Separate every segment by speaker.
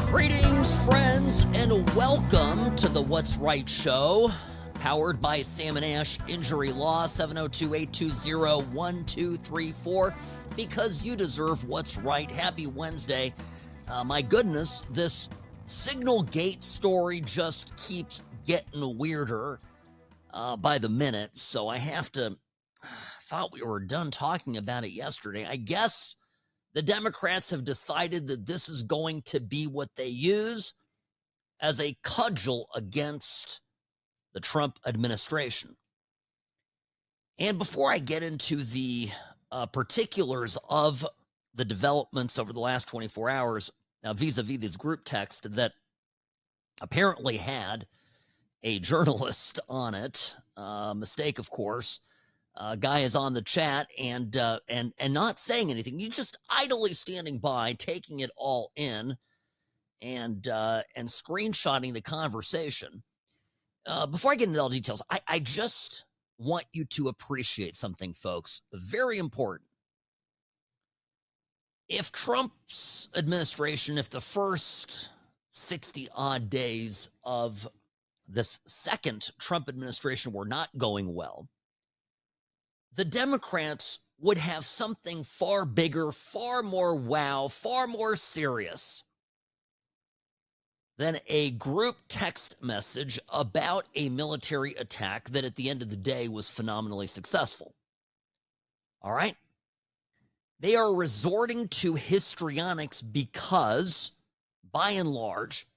Speaker 1: Greetings, friends, and welcome to the What's Right show, powered by Sam and Ash Injury Law, 702-820-1234, because you deserve what's right. Happy Wednesday. My goodness, this Signal Gate story just keeps getting weirder by the minute, so I have to... thought we were done talking about it yesterday. I guess the Democrats have decided that this is going to be what they use as a cudgel against the Trump administration. And before I get into the particulars of the developments over the last 24 hours, vis-a-vis this group text that apparently had a journalist on it, mistake, of course. Guy is on the chat and not saying anything. He's just idly standing by, taking it all in, and screenshotting the conversation. Before I get into all the details, I just want you to appreciate something, folks. Very important. If Trump's administration, if the first 60-odd days of this second Trump administration were not going well, the Democrats would have something far bigger, far more wow, far more serious than a group text message about a military attack that at the end of the day was phenomenally successful. All right? They are resorting to histrionics because, by and large,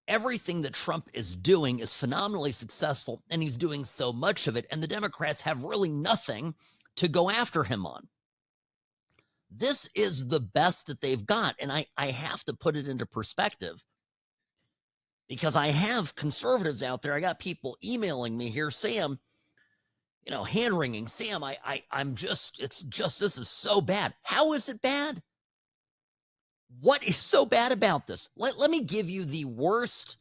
Speaker 1: everything that Trump is doing is phenomenally successful, and he's doing so much of it, and the Democrats have really nothing to go after him on. This is the best that they've got, and I have to put it into perspective because I have conservatives out there. I got people emailing me here, Sam, hand-wringing, Sam, it's just, this is so bad. How is it bad? What is so bad about this? Let me give you the worst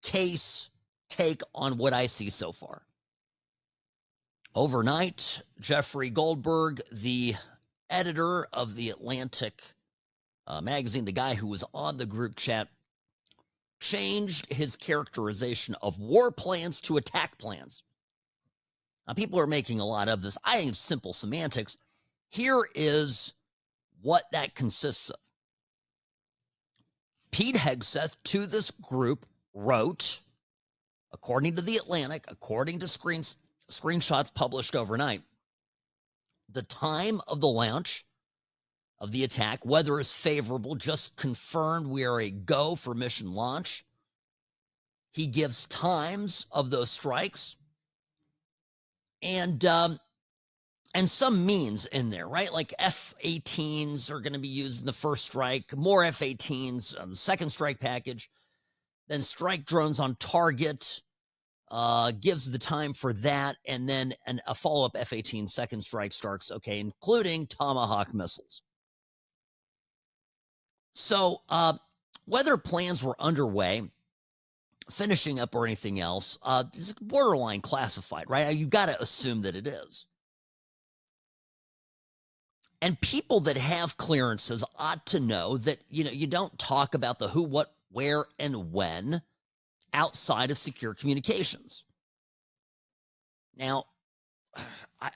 Speaker 1: case take on what I see so far. Overnight, Jeffrey Goldberg, the editor of the Atlantic magazine, the guy who was on the group chat, changed his characterization of war plans to attack plans. Now, people are making a lot of this. I think it's simple semantics. Here is what that consists of. Pete Hegseth to this group wrote, according to the Atlantic, according to screenshots published overnight, the time of the launch of the attack, weather is favorable, just confirmed we are a go for mission launch. He gives times of those strikes and some means in there, right? Like F-18s are going to be used in the first strike, more F-18s on the second strike package, then strike drones on target, gives the time for that, and then a follow-up F-18 second strike starts, okay, including Tomahawk missiles. So whether plans were underway, finishing up, or anything else, it's borderline classified, right? You've got to assume that it is. And people that have clearances ought to know that, you don't talk about the who, what, where, and when outside of secure communications. Now,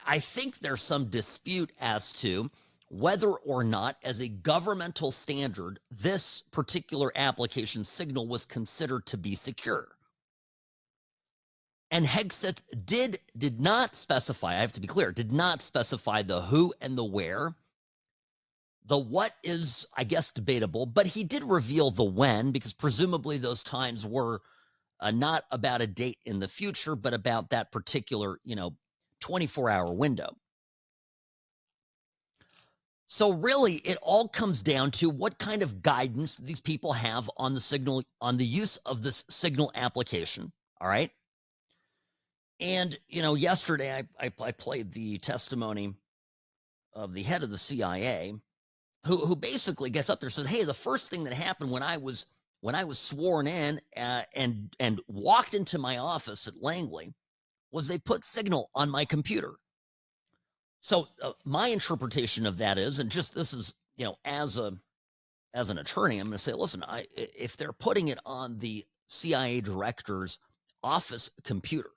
Speaker 1: I think there's some dispute as to whether or not, as a governmental standard, this particular application Signal was considered to be secure. And Hegseth did not specify, I have to be clear, did not specify the who and the where. The what is, I guess, debatable, but he did reveal the when, because presumably those times were not about a date in the future, but about that particular, 24-hour window. So really, it all comes down to what kind of guidance these people have on the Signal, on the use of this Signal application. All right. And, yesterday I played the testimony of the head of the CIA, who basically gets up there and said, hey, the first thing that happened when I was sworn in and walked into my office at Langley was they put Signal on my computer. So my interpretation of that is, and just this is, as an attorney, I'm going to say, listen, if they're putting it on the CIA director's office computer,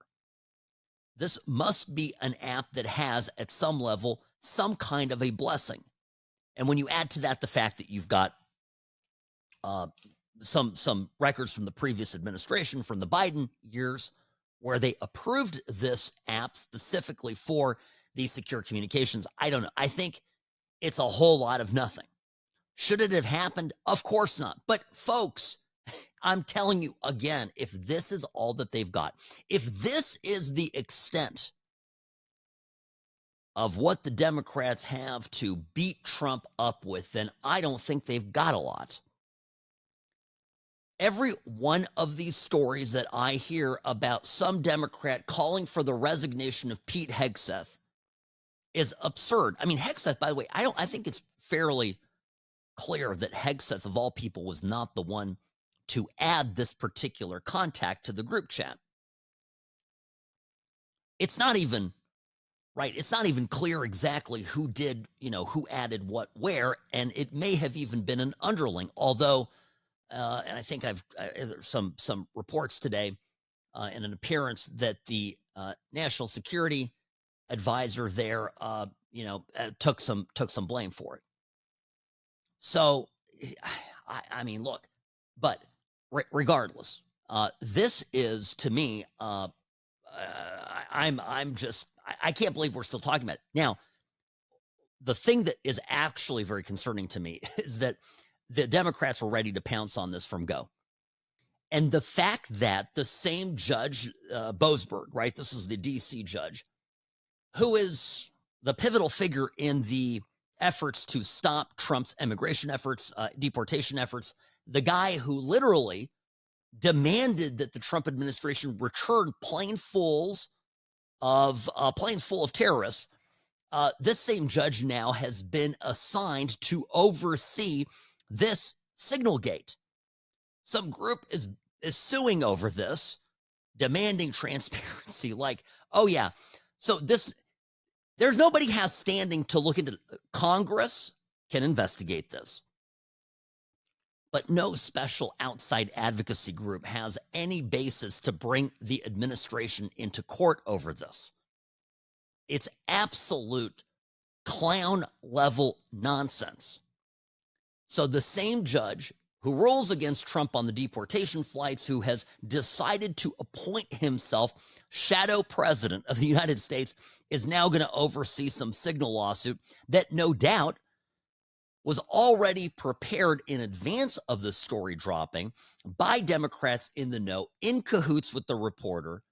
Speaker 1: this must be an app that has, at some level, some kind of a blessing. And when you add to that the fact that you've got some records from the previous administration, from the Biden years, where they approved this app specifically for these secure communications, I don't know. I think it's a whole lot of nothing. Should it have happened? Of course not. But folks, I'm telling you again, if this is all that they've got, if this is the extent of what the Democrats have to beat Trump up with, then I don't think they've got a lot. Every one of these stories that I hear about some Democrat calling for the resignation of Pete Hegseth is absurd. I mean, Hegseth, by the way, I think it's fairly clear that Hegseth, of all people, was not the one to add this particular contact to the group chat. It's not even right. It's not even clear exactly who did, who added what where, and it may have even been an underling. Although, and I think I've some reports today in an appearance that the national security advisor there, took some blame for it. So, I mean, look, but regardless, this is, to me, I'm just, I can't believe we're still talking about it. Now, the thing that is actually very concerning to me is that the Democrats were ready to pounce on this from go. And the fact that the same judge, Boasberg, right, this is the D.C. judge, who is the pivotal figure in the efforts to stop Trump's immigration efforts, deportation efforts, the guy who literally demanded that the Trump administration return planes full of terrorists. This same judge now has been assigned to oversee this signal gate. Some group is suing over this, demanding transparency. Like, oh yeah, so there's nobody has standing to look into. Congress can investigate this, but no special outside advocacy group has any basis to bring the administration into court over this. It's absolute clown level nonsense. So the same judge who rules against Trump on the deportation flights, who has decided to appoint himself shadow president of the United States, is now going to oversee some signal lawsuit that no doubt was already prepared in advance of the story dropping by Democrats in the know, in cahoots with the reporter,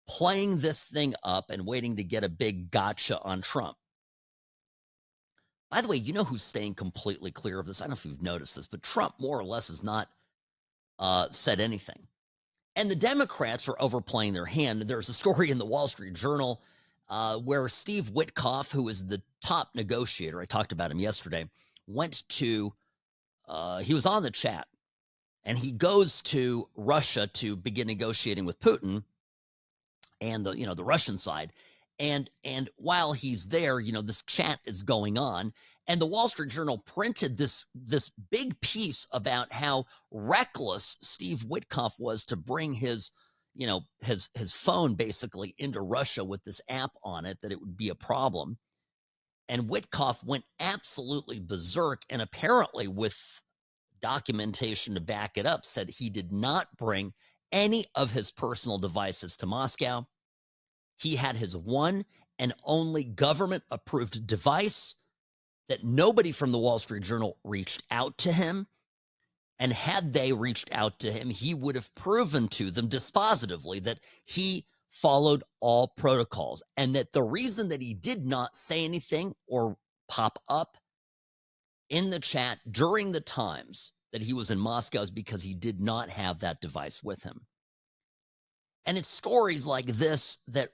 Speaker 1: playing this thing up and waiting to get a big gotcha on Trump. By the way, you know who's staying completely clear of this? I don't know if you've noticed this, but Trump more or less has not said anything. And the Democrats are overplaying their hand. There's a story in the Wall Street Journal where Steve Witkoff, who is the top negotiator, I talked about him yesterday, went to, he was on the chat, and he goes to Russia to begin negotiating with Putin and the Russian side. And while he's there, this chat is going on, and the Wall Street Journal printed this big piece about how reckless Steve Witkoff was to bring his phone basically into Russia with this app on it, that it would be a problem. And Witkoff went absolutely berserk, and apparently with documentation to back it up, said he did not bring any of his personal devices to Moscow. He had his one and only government-approved device, that nobody from the Wall Street Journal reached out to him. And had they reached out to him, he would have proven to them dispositively that he followed all protocols, and that the reason that he did not say anything or pop up in the chat during the times that he was in Moscow is because he did not have that device with him. And it's stories like this that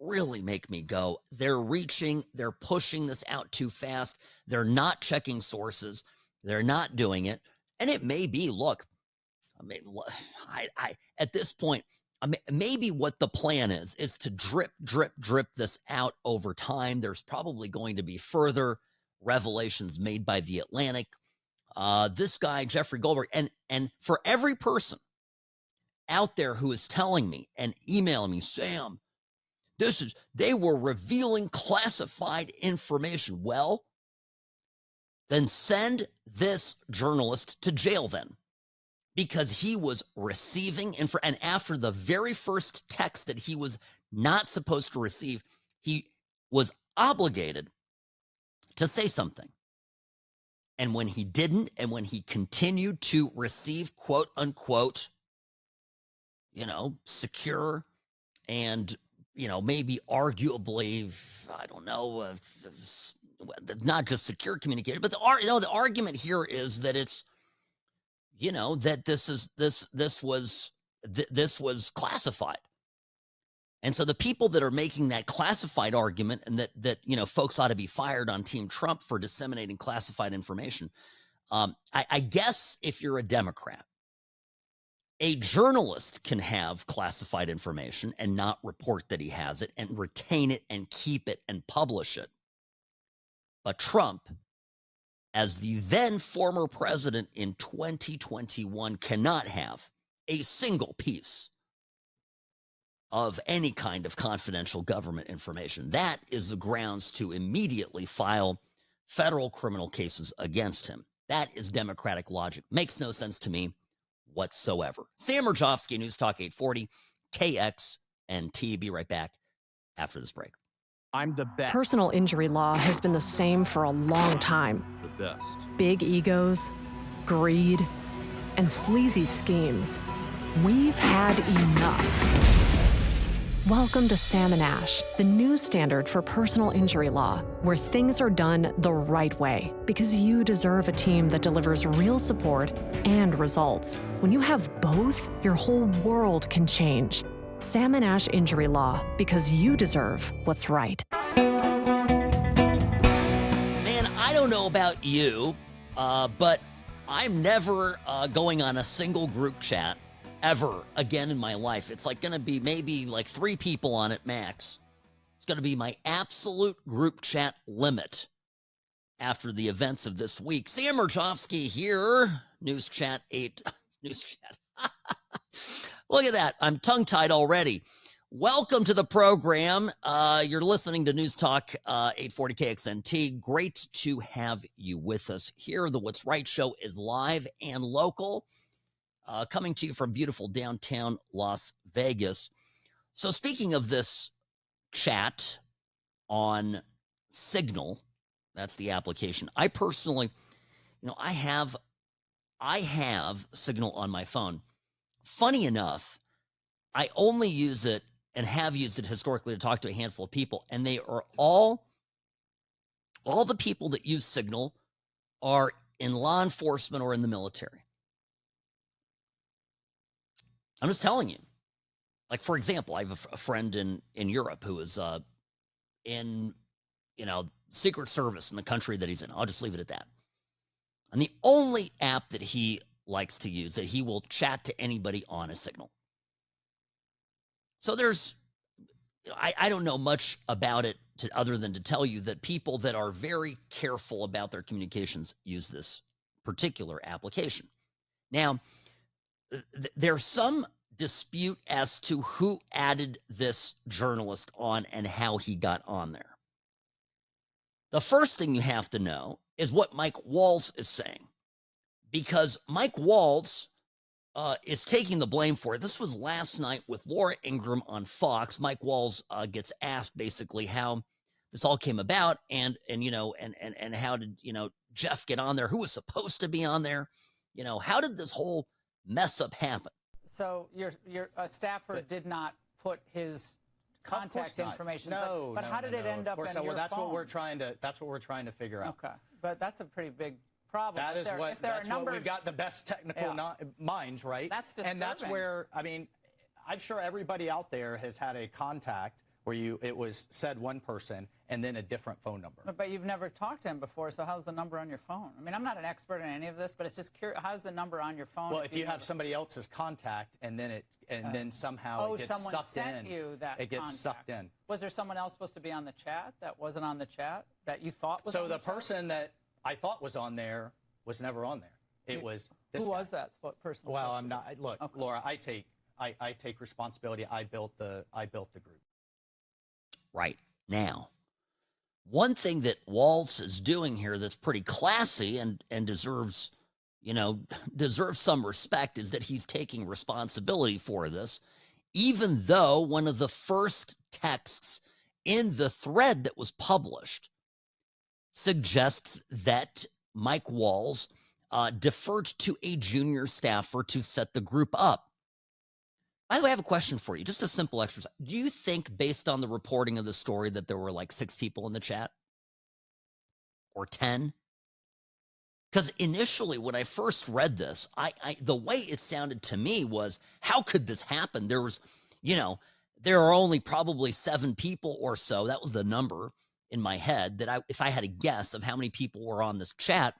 Speaker 1: really make me go, they're pushing this out too fast. They're not checking sources. They're not doing it. And it may be, look, I mean, I at this point, maybe what the plan is to drip, drip, drip this out over time. There's probably going to be further revelations made by The Atlantic. This guy, Jeffrey Goldberg, and for every person out there who is telling me and emailing me, Sam, they were revealing classified information. Well, then send this journalist to jail then, because he was receiving and after the very first text that he was not supposed to receive, he was obligated to say something. And when he didn't, and when he continued to receive, quote unquote, secure and, maybe arguably, I don't know, not just secure communication, but the argument here is that it's, that this was classified. And so the people that are making that classified argument and that folks ought to be fired on Team Trump for disseminating classified information. I guess if you're a Democrat, a journalist can have classified information and not report that he has it and retain it and keep it and publish it. But Trump, as the then former president in 2021, cannot have a single piece of any kind of confidential government information. That is the grounds to immediately file federal criminal cases against him. That is Democratic logic. Makes no sense to me whatsoever. Sam Mirejovsky, News Talk 840, KXNT. Be right back after this break.
Speaker 2: I'm the best.
Speaker 3: Personal injury law has been the same for a long time.
Speaker 2: The best.
Speaker 3: Big egos, greed, and sleazy schemes. We've had enough. Welcome to Sam and Ash, the new standard for personal injury law, where things are done the right way, because you deserve a team that delivers real support and results. When you have both, your whole world can change. Sam and Ash Injury Law, because you deserve what's right.
Speaker 1: Man, I don't know about you, but I'm never going on a single group chat ever again in my life. It's like going to be maybe like 3 people on it max. It's going to be my absolute group chat limit after the events of this week. Sam Mirejovsky here, News Chat 8. News Chat. Look at that. I'm tongue-tied already. Welcome to the program. You're listening to News Talk 840 KXNT. Great to have you with us here. The What's Right show is live and local, coming to you from beautiful downtown Las Vegas. So speaking of this chat on Signal, that's the application. I personally, I have Signal on my phone. Funny enough, I only use it and have used it historically to talk to a handful of people, and they are all the people that use Signal are in law enforcement or in the military. I'm just telling you. Like, for example, I have a friend in Europe who is in, Secret Service in the country that he's in. I'll just leave it at that. And the only app that he likes to use that he will chat to anybody on a Signal. So I don't know much about it other than to tell you that people that are very careful about their communications use this particular application. Now, there's some dispute as to who added this journalist on and how he got on there. The first thing you have to know is what Mike Walls is saying, because Mike Walls is taking the blame for it. This was last night with Laura Ingraham on Fox. Mike Walls gets asked basically how this all came about, and how did Jeff get on there? Who was supposed to be on there? How did this whole mess up happen?
Speaker 4: So your staffer did not put his contact information.
Speaker 5: No,
Speaker 4: but how did it end up in your phone?
Speaker 5: That's what we're trying to figure out.
Speaker 4: Okay, but that's a pretty big problem.
Speaker 5: That's what we've got the best technical minds, right?
Speaker 4: That's disturbing.
Speaker 5: And that's where, I'm sure everybody out there has had a contact where it was said one person, and then a different phone number.
Speaker 4: But you've never talked to him before, so how's the number on your phone? I mean, I'm not an expert in any of this, but it's just curious. How's the number on your phone?
Speaker 5: Well, if you have somebody else's contact, and then then somehow it gets
Speaker 4: someone
Speaker 5: sucked
Speaker 4: sent
Speaker 5: in.
Speaker 4: You that
Speaker 5: it gets
Speaker 4: contact.
Speaker 5: sucked in.
Speaker 4: Was there someone else supposed to be on the chat that wasn't on the chat that you thought was?
Speaker 5: So
Speaker 4: on
Speaker 5: the
Speaker 4: chat?
Speaker 5: person that I thought was on there was never on there. It was this
Speaker 4: Who
Speaker 5: guy.
Speaker 4: was that person?
Speaker 5: Well, I'm not. Look,
Speaker 4: Okay.
Speaker 5: Laura, I take responsibility. I built the group.
Speaker 1: Right. Now, one thing that Waltz is doing here that's pretty classy and deserves, deserves some respect is that he's taking responsibility for this, even though one of the first texts in the thread that was published suggests that Mike Walls deferred to a junior staffer to set the group up. By the way, I have a question for you, just a simple exercise. Do you think, based on the reporting of the story, that there were like 6 people in the chat? Or 10? Because initially, when I first read this, the way it sounded to me was, how could this happen? There was, there are only probably 7 people or so. That was the number in my head that if I had a guess of how many people were on this chat.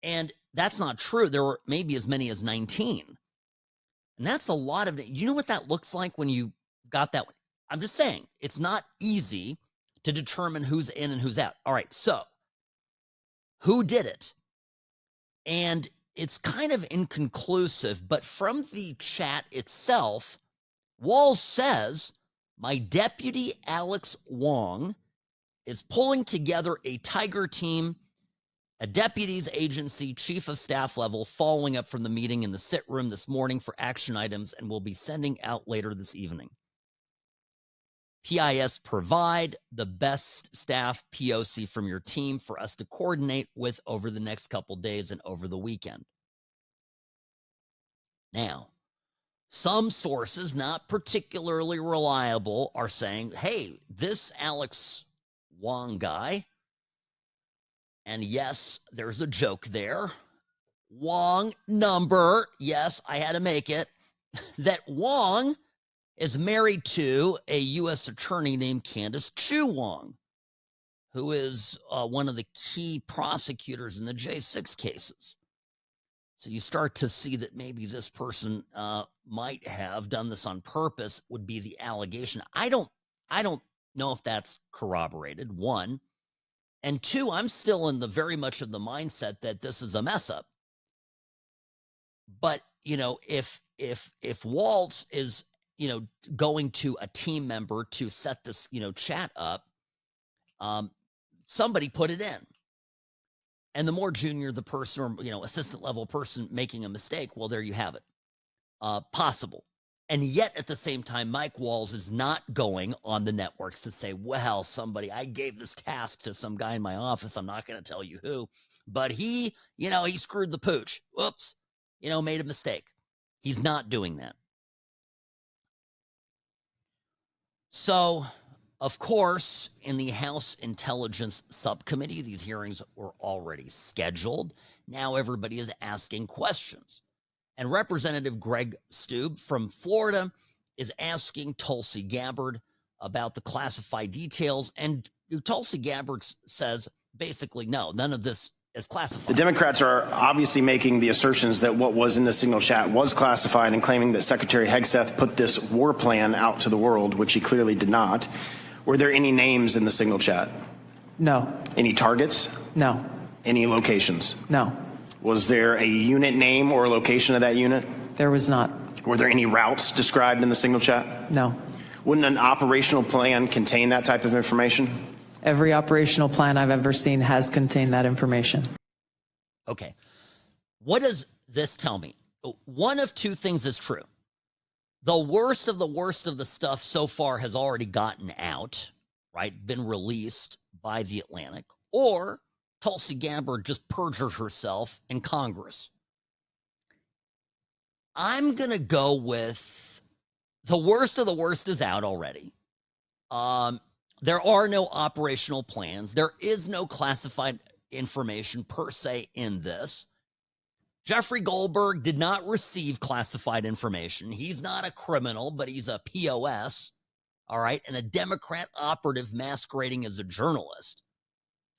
Speaker 1: And that's not true. There were maybe as many as 19. And that's a lot of, you know what that looks like when you got that? I'm just saying, it's not easy to determine who's in and who's out. All right, so who did it? And it's kind of inconclusive, but from the chat itself, Walls says, my deputy Alex Wong is pulling together a Tiger team, a deputy's agency chief of staff level, following up from the meeting in the sit room this morning for action items, and will be sending out later this evening. PIS provide the best staff POC from your team for us to coordinate with over the next couple days and over the weekend. Now, some sources, not particularly reliable, are saying, hey, this Alex Wong guy, and yes, there's a joke there. Wong number. Yes, I had to make it. That Wong is married to a U.S. attorney named Candace Chu Wong, who is one of the key prosecutors in the J6 cases. So you start to see that maybe this person might have done this on purpose, would be the allegation. I don't know if that's corroborated, one. And two, I'm still in the very much of the mindset that this is a mess up. But, if Waltz is, going to a team member to set this, chat up, somebody put it in. And the more junior the person or, assistant level person making a mistake, well, there you have it. Possible. And yet, at the same time, Mike Walls is not going on the networks to say, well, I gave this task to some guy in my office. I'm not going to tell you who. But he screwed the pooch. Whoops. Made a mistake. He's not doing that. So, of course, in the House Intelligence Subcommittee, these hearings were already scheduled. Now everybody is asking questions. And Representative Greg Stube from Florida is asking Tulsi Gabbard about the classified details. And Tulsi Gabbard says, basically, no, none of this is classified.
Speaker 2: The Democrats are obviously making the assertions that what was in the signal chat was classified and claiming that Secretary Hegseth put this war plan out to the world, which he clearly did not. Were there any names in the signal chat?
Speaker 6: No.
Speaker 2: Any targets?
Speaker 6: No.
Speaker 2: Any locations?
Speaker 6: No.
Speaker 2: Was there a unit name or location of that unit?
Speaker 6: There was not.
Speaker 2: Were there any routes described in the signal chat?
Speaker 6: No.
Speaker 2: Wouldn't an operational plan contain that type of information?
Speaker 6: Every operational plan I've ever seen has contained that information.
Speaker 1: Okay. What does this tell me? One of two things is true. The worst of the stuff so far has already gotten out, right? Been released by The Atlantic. Or Tulsi Gabbard just perjured herself in Congress. I'm going to go with the worst of the worst is out already. There are no operational plans. There is no classified information per se in this. Jeffrey Goldberg did not receive classified information. He's not a criminal, but he's a POS. all right, and a Democrat operative masquerading as a journalist,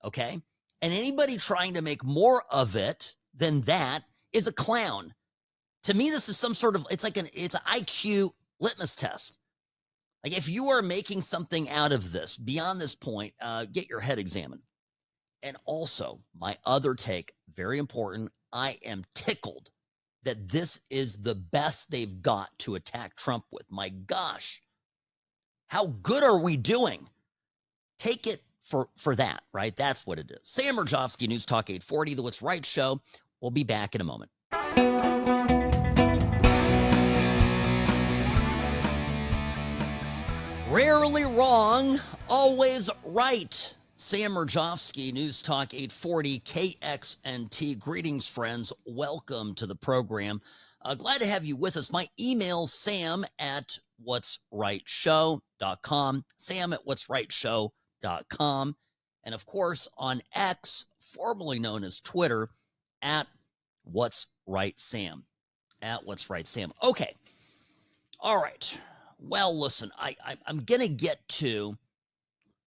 Speaker 1: okay? And anybody trying to make more of it than that is a clown. To me, this is some sort of, it's an IQ litmus test. Like, if you are making something out of this beyond this point, get your head examined. And also, my other take, very important, I am tickled that this is the best they've got to attack Trump with. My gosh, how good are we doing? Take it for that, right? That's what it is. Sam Mirejovsky, News Talk 840, the What's Right show. We'll be back in a moment. Rarely wrong, always right. Sam Mirejovsky, News Talk 840, KXNT. Greetings, friends. Welcome to the program. Glad to have you with us. My email, sam@whatsrightshow.com, sam@whatsrightshow.com. And, of course, on X, formerly known as Twitter, @whatsrightsam, @whatsrightsam. Okay. All right. Well, listen, I'm going to get to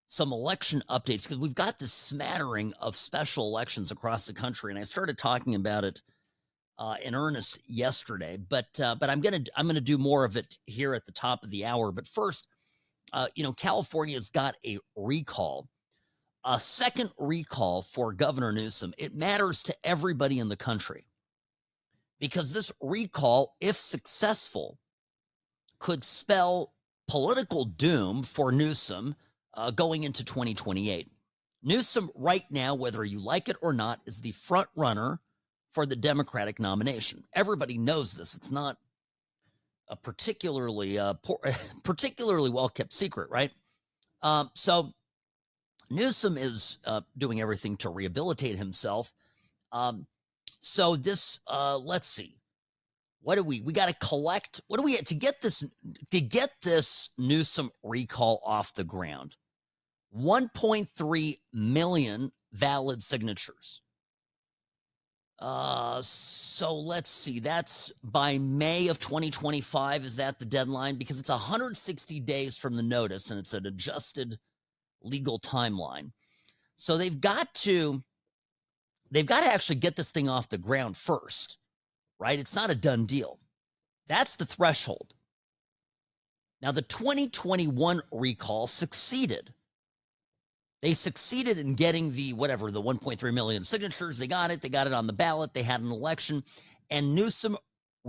Speaker 1: some election updates because we've got this smattering of special elections across the country, and I started talking about it in earnest yesterday. But I'm gonna do more of it here at the top of the hour. But first, California's got a recall, a second recall for Governor Newsom. It matters to everybody in the country because this recall, if successful, could spell political doom for Newsom going into 2028. Newsom right now, whether you like it or not, is the front runner for the Democratic nomination. Everybody knows this. It's not a particularly well-kept secret, right? So Newsom is doing everything to rehabilitate himself. So this, let's see. What do we got to collect? What do we to get this Newsom recall off the ground? 1.3 million valid signatures. So let's see. That's by May of 2025. Is that the deadline? Because it's 160 days from the notice, and it's an adjusted legal timeline. So they've got to actually get this thing off the ground first. Right? It's not a done deal. That's the threshold. Now, the 2021 recall succeeded. They succeeded in getting the 1.3 million signatures. They got it on the ballot. They had an election, and Newsom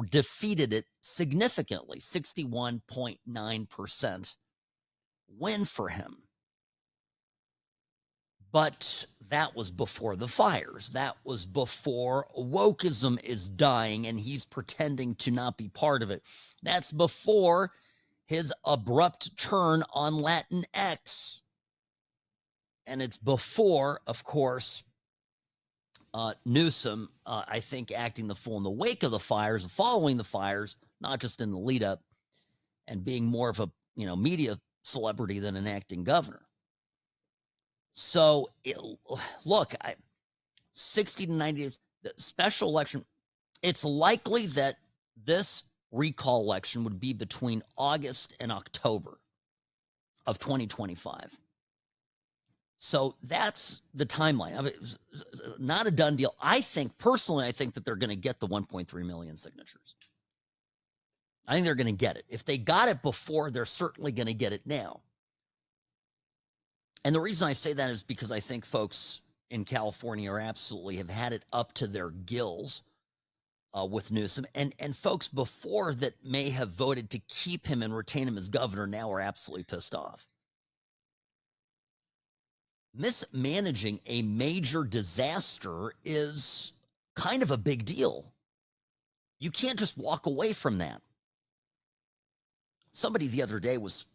Speaker 1: defeated it significantly, 61.9% win for him. But that was before the fires. That was before wokeism is dying and he's pretending to not be part of it. That's before his abrupt turn on Latinx. And it's before, of course, Newsom, I think, acting the fool in the wake of the fires, following the fires, not just in the lead up, and being more of a media celebrity than an acting governor. So, 60 to 90 days, the special election, it's likely that this recall election would be between August and October of 2025. So that's the timeline. I mean, it's not a done deal. I think that they're going to get the 1.3 million signatures. I think they're going to get it. If they got it before, they're certainly going to get it now. And the reason I say that is because I think folks in California have had it up to their gills with Newsom. And folks before that may have voted to keep him and retain him as governor now are absolutely pissed off. Mismanaging a major disaster is kind of a big deal. You can't just walk away from that. Somebody the other day was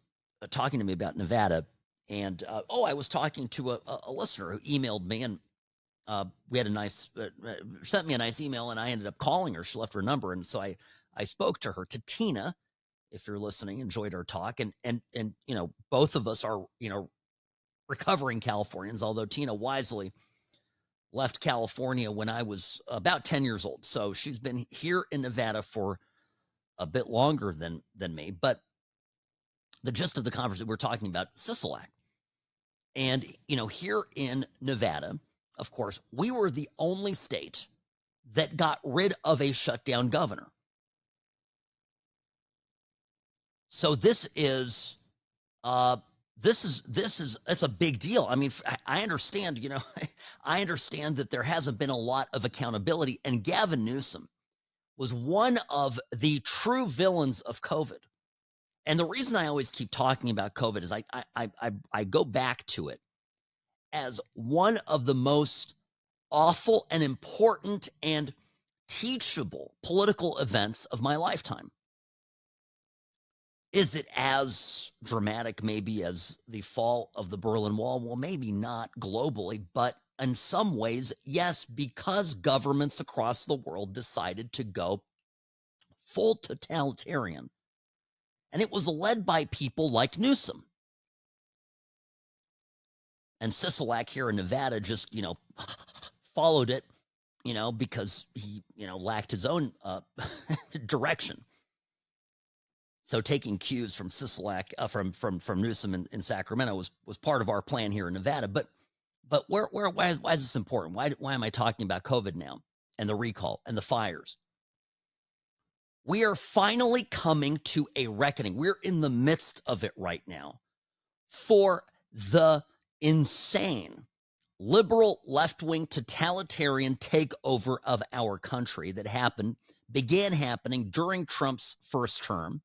Speaker 1: talking to me about Nevada. And, I was talking to a listener who emailed me, and we had sent me a nice email, and I ended up calling her. She left her number, and so I spoke to her, to Tina, if you're listening, enjoyed our talk. And both of us are, recovering Californians, although Tina wisely left California when I was about 10 years old. So she's been here in Nevada for a bit longer than me. But the gist of the conversation, we're talking about Sisolak. And, you know, here in Nevada, of course, we were the only state that got rid of a shutdown governor. So this is that's a big deal. I mean, I understand, you know, I understand that there hasn't been a lot of accountability, and Gavin Newsom was one of the true villains of COVID. And the reason I always keep talking about COVID is I go back to it as one of the most awful and important and teachable political events of my lifetime. Is it as dramatic maybe as the fall of the Berlin Wall? Well, maybe not globally, but in some ways, yes, because governments across the world decided to go full totalitarian. And it was led by people like Newsom. And Sisolak here in Nevada just, you know, followed it, you know, because he, you know, lacked his own direction. So taking cues from Sisolak, from Newsom in Sacramento was part of our plan here in Nevada. But why is this important? Why am I talking about COVID now and the recall and the fires? We are finally coming to a reckoning. We're in the midst of it right now for the insane liberal left-wing totalitarian takeover of our country that began happening during Trump's first term,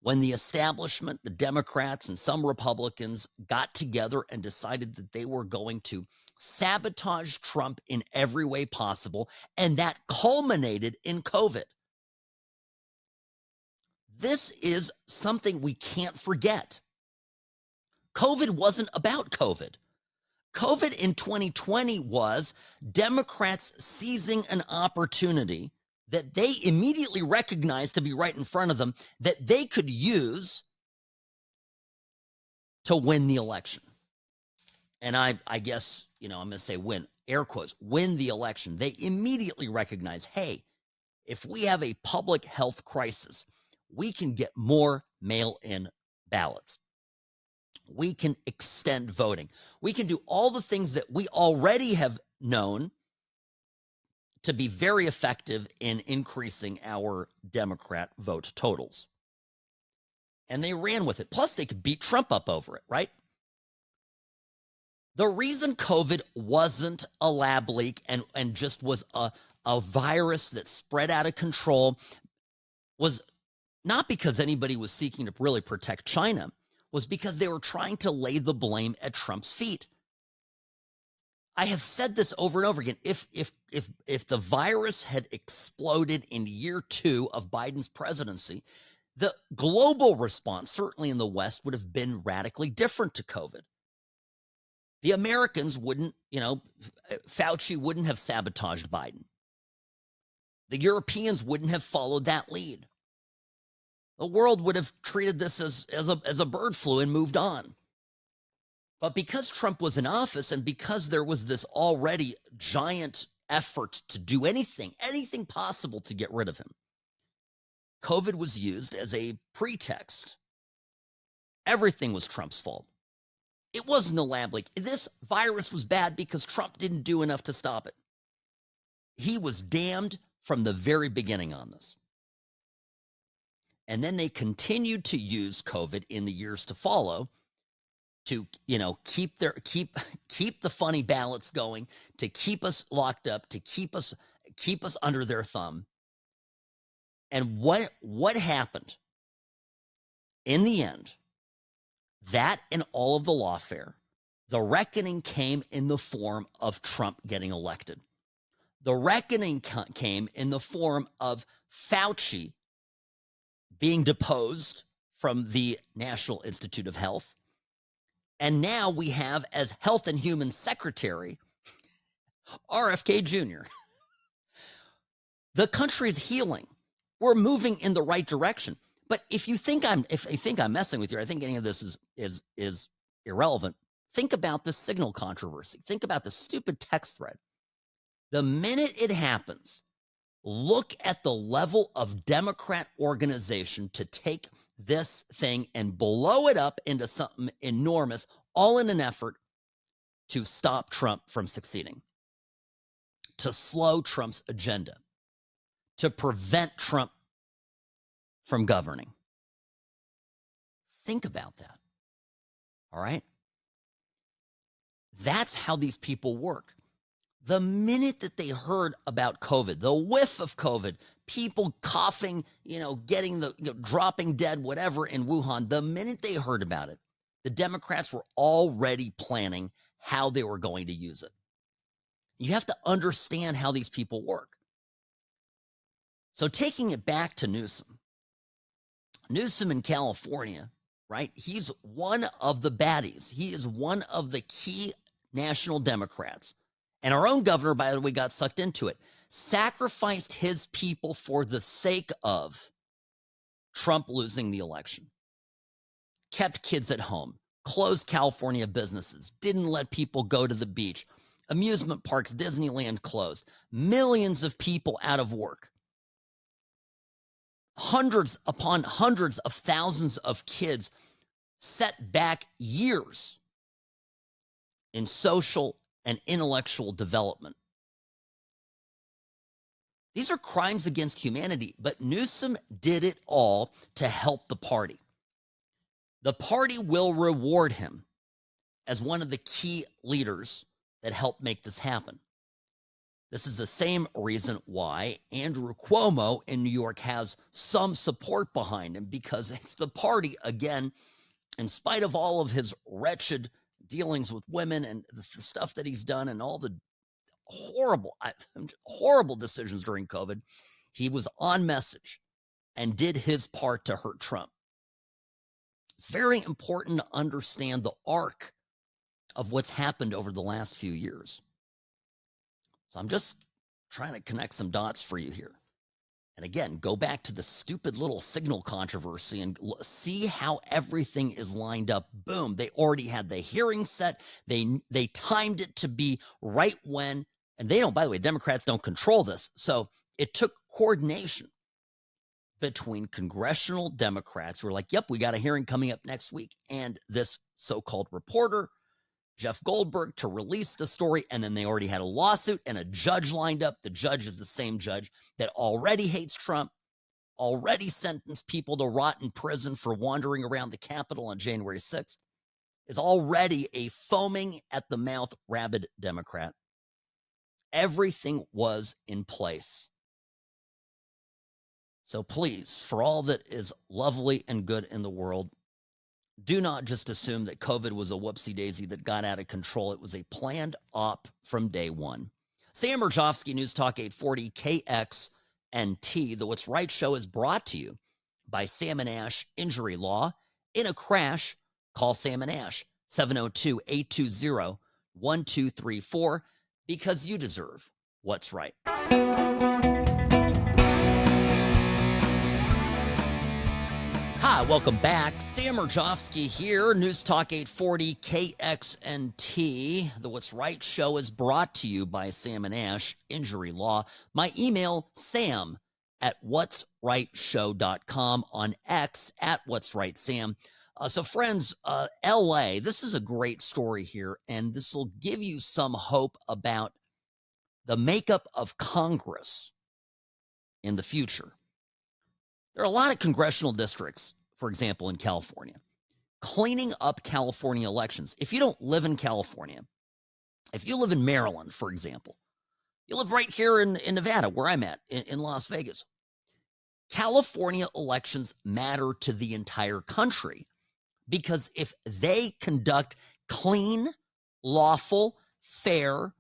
Speaker 1: when the establishment, the Democrats and some Republicans got together and decided that they were going to sabotage Trump in every way possible, and that culminated in COVID. This is something we can't forget. COVID wasn't about COVID. COVID in 2020 was Democrats seizing an opportunity that they immediately recognized to be right in front of them that they could use to win the election. And I guess, you know, I'm going to say win, air quotes, win the election. They immediately recognize, hey, if we have a public health crisis, we can get more mail-in ballots. We can extend voting. We can do all the things that we already have known to be very effective in increasing our Democrat vote totals. And they ran with it. Plus, they could beat Trump up over it, right? The reason COVID wasn't a lab leak and just was a virus that spread out of control was not because anybody was seeking to really protect China, was because they were trying to lay the blame at Trump's feet. I have said this over and over again. If the virus had exploded in year 2 of Biden's presidency, the global response, certainly in the West, would have been radically different to COVID. The Americans wouldn't, you know, Fauci wouldn't have sabotaged Biden. The Europeans wouldn't have followed that lead. The world would have treated this as a bird flu and moved on. But because Trump was in office and because there was this already giant effort to do anything possible to get rid of him, COVID was used as a pretext. Everything was Trump's fault. It wasn't a lab leak. This virus was bad because Trump didn't do enough to stop it. He was damned from the very beginning on this. And then they continued to use COVID in the years to follow to, you know, keep the funny ballots going, to keep us locked up, to keep us under their thumb. And what happened in the end? That and all of the lawfare, the reckoning came in the form of Trump getting elected. The reckoning came in the form of Fauci being deposed from the National Institute of Health. And now we have as Health and Human Secretary, RFK Jr. The country's healing. We're moving in the right direction. But if you think I'm messing with you, I think any of this is irrelevant. Think about this signal controversy. Think about the stupid text thread. The minute it happens, look at the level of Democrat organization to take this thing and blow it up into something enormous, all in an effort to stop Trump from succeeding, to slow Trump's agenda, to prevent Trump from governing. Think about that. All right? That's how these people work. The minute that they heard about COVID, the whiff of COVID, people coughing, getting dropping dead, whatever in Wuhan, the minute they heard about it, the Democrats were already planning how they were going to use it. You have to understand how these people work. So taking it back to Newsom in California, right? He's one of the baddies. He is one of the key national Democrats. And our own governor, by the way, got sucked into it, sacrificed his people for the sake of Trump losing the election, kept kids at home, closed California businesses, didn't let people go to the beach, amusement parks, Disneyland closed, millions of people out of work, hundreds upon hundreds of thousands of kids set back years in social and intellectual development. These are crimes against humanity, but Newsom did it all to help the party. The party will reward him as one of the key leaders that helped make this happen. This is the same reason why Andrew Cuomo in New York has some support behind him, because it's the party, again, in spite of all of his wretched dealings with women and the stuff that he's done and all the horrible decisions during COVID, he was on message and did his part to hurt Trump. It's very important to understand the arc of what's happened over the last few years. So I'm just trying to connect some dots for you here. And again, go back to the stupid little signal controversy and see how everything is lined up. Boom, they already had the hearing set. They timed it to be right when, and they don't, by the way, Democrats don't control this. So it took coordination between congressional Democrats who were like, yep, we got a hearing coming up next week, and this so-called reporter, Jeff Goldberg, to release the story. And then they already had a lawsuit and a judge lined up. The judge is the same judge that already hates Trump, already sentenced people to rot in prison for wandering around the Capitol on January 6th, is already a foaming at the mouth rabid Democrat. Everything was in place. So please, for all that is lovely and good in the world, do not just assume that COVID was a whoopsie-daisy that got out of control. It was a planned op from day one. Sam Mirejovsky, News Talk 840, KXNT. The What's Right show is brought to you by Sam and Ash Injury Law. In a crash, call Sam and Ash, 702-820-1234, because you deserve what's right. Hi, welcome back. Sam Mirejovsky here, News Talk 840 KXNT. The What's Right show is brought to you by Sam and Ash Injury Law. My email, sam@whatsrightshow.com, on X @whatsrightsam. So friends, LA, this is a great story here, and this will give you some hope about the makeup of Congress in the future. There are a lot of congressional districts, for example, in California, cleaning up California elections. If you don't live in California, if you live in Maryland, for example, you live right here in Nevada, where I'm at, in Las Vegas. California elections matter to the entire country, because if they conduct clean, lawful, fair,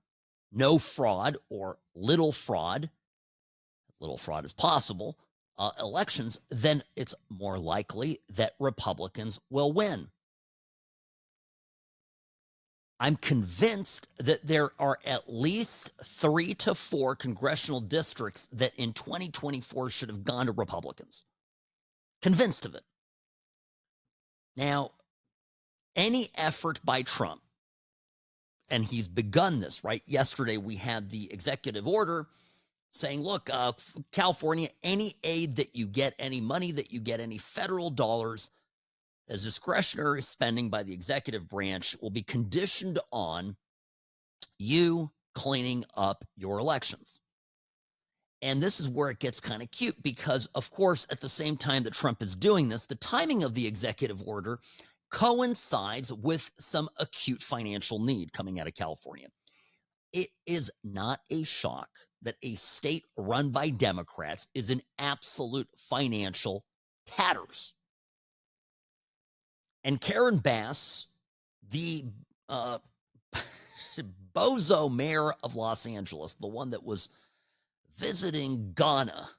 Speaker 1: no fraud or little fraud as possible, elections, then it's more likely that Republicans will win. I'm convinced that there are at least 3 to 4 congressional districts that in 2024 should have gone to Republicans. Convinced of it. Now, any effort by Trump, and he's begun this, right? Yesterday we had the executive order saying, look, California, any aid that you get, any money that you get, any federal dollars as discretionary spending by the executive branch will be conditioned on you cleaning up your elections. And this is where it gets kind of cute because, of course, at the same time that Trump is doing this, the timing of the executive order coincides with some acute financial need coming out of California. It is not a shock that a state run by Democrats is in absolute financial tatters. And Karen Bass, the bozo mayor of Los Angeles, the one that was visiting Ghana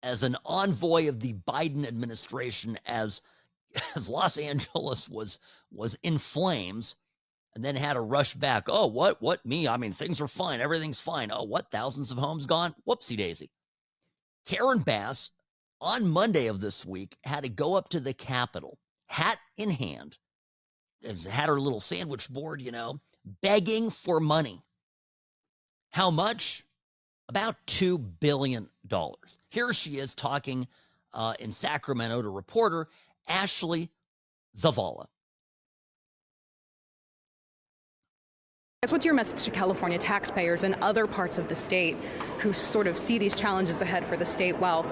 Speaker 1: as an envoy of the Biden administration as Los Angeles was in flames, and then had to rush back. Oh, what me? I mean, things are fine. Everything's fine. Oh, what? Thousands of homes gone? Whoopsie daisy. Karen Bass, on Monday of this week, had to go up to the Capitol, hat in hand, had her little sandwich board, begging for money. How much? About $2 billion. Here she is talking in Sacramento to reporter Ashley Zavala.
Speaker 7: What's your message to California taxpayers and other parts of the state who sort of see these challenges ahead for the state while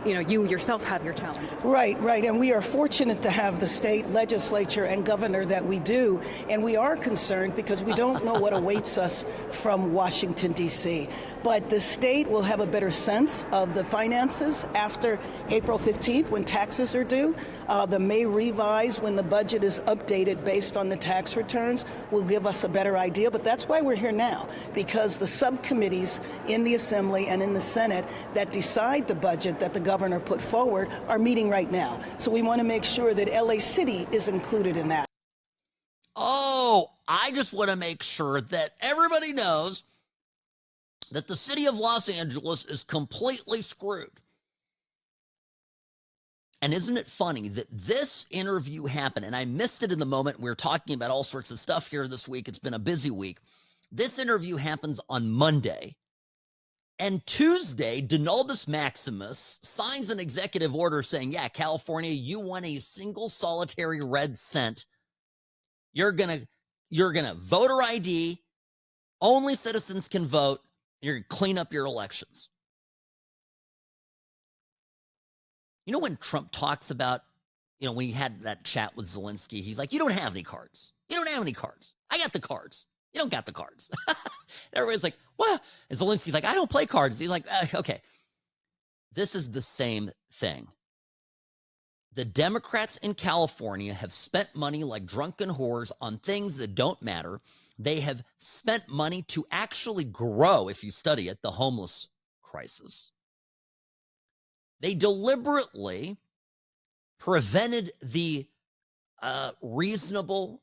Speaker 7: you yourself have your challenges?
Speaker 8: Right. And we are fortunate to have the state legislature and governor that we do. And we are concerned because we don't know what awaits us from Washington, D.C. But the state will have a better sense of the finances after April 15th when taxes are due. The May revise when the budget is updated based on the tax returns will give us a better idea. But that's why we're here now, because the subcommittees in the Assembly and in the Senate that decide the budget that the governor put forward are meeting right now. So we want to make sure that LA City is included in that.
Speaker 1: Oh, I just want to make sure that everybody knows that the city of Los Angeles is completely screwed. And isn't it funny that this interview happened, and I missed it in the moment. We were talking about all sorts of stuff here this week. It's been a busy week. This interview happens on Monday. And Tuesday, Donaldus Maximus signs an executive order saying, yeah, California, you want a single solitary red cent. You're gonna voter ID. Only citizens can vote. You're going to clean up your elections. You know, when Trump talks about, when he had that chat with Zelensky, he's like, you don't have any cards. You don't have any cards. I got the cards. You don't got the cards. Everybody's like, what? And Zelensky's like, I don't play cards. He's like, okay. This is the same thing. The Democrats in California have spent money like drunken whores on things that don't matter. They have spent money to actually grow, if you study it, the homeless crisis. They deliberately prevented the reasonable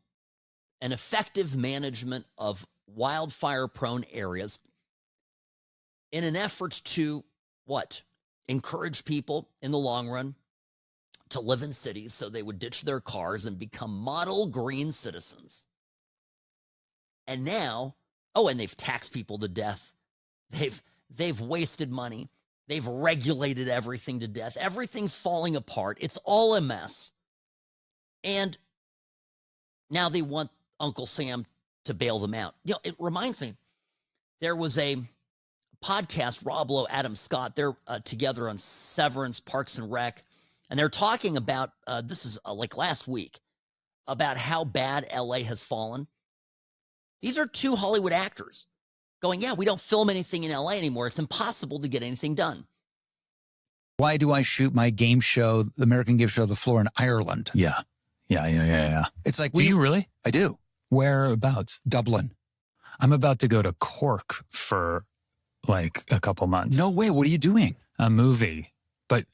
Speaker 1: and effective management of wildfire-prone areas in an effort to, what? Encourage people in the long run to live in cities so they would ditch their cars and become model green citizens. And now, and they've taxed people to death. They've wasted money. They've regulated everything to death. Everything's falling apart. It's all a mess. And now they want Uncle Sam to bail them out. It reminds me, there was a podcast, Rob Lowe, Adam Scott, they're together on Severance, Parks and Rec, and they're talking about, this is like last week, about how bad LA has fallen. These are two Hollywood actors going, yeah, we don't film anything in LA anymore. It's impossible to get anything done.
Speaker 9: Why do I shoot my game show, the American Game Show, The Floor in Ireland?
Speaker 10: Yeah.
Speaker 9: It's like,
Speaker 10: do you really?
Speaker 9: I do.
Speaker 10: Whereabouts?
Speaker 9: Dublin.
Speaker 10: I'm about to go to Cork for like a couple months.
Speaker 9: No way. What are you doing?
Speaker 10: A movie. But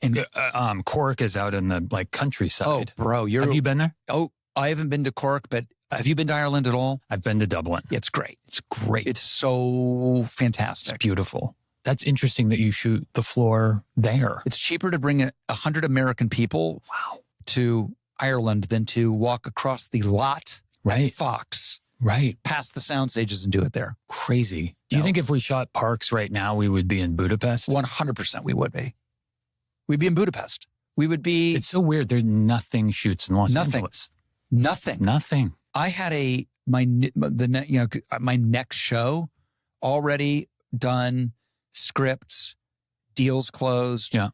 Speaker 10: Cork is out in the countryside.
Speaker 9: Oh, bro,
Speaker 10: have you been there?
Speaker 9: Oh, I haven't been to Cork, but have you been to Ireland at all?
Speaker 10: I've been to Dublin.
Speaker 9: It's great. It's great. It's so fantastic.
Speaker 10: It's beautiful. That's interesting that you shoot The Floor there.
Speaker 9: It's cheaper to bring 100 American people to Ireland than to walk across the lot
Speaker 10: right.
Speaker 9: Fox
Speaker 10: Right.
Speaker 9: past the sound stages and do it there.
Speaker 10: Crazy. Do you think if we shot Parks right now, we would be in Budapest?
Speaker 9: 100% we would be. We'd be in Budapest. We would be.
Speaker 10: It's so weird. There's nothing shoots in Los Angeles.
Speaker 9: Nothing. I had my next show already done, scripts, deals closed.
Speaker 10: Yeah.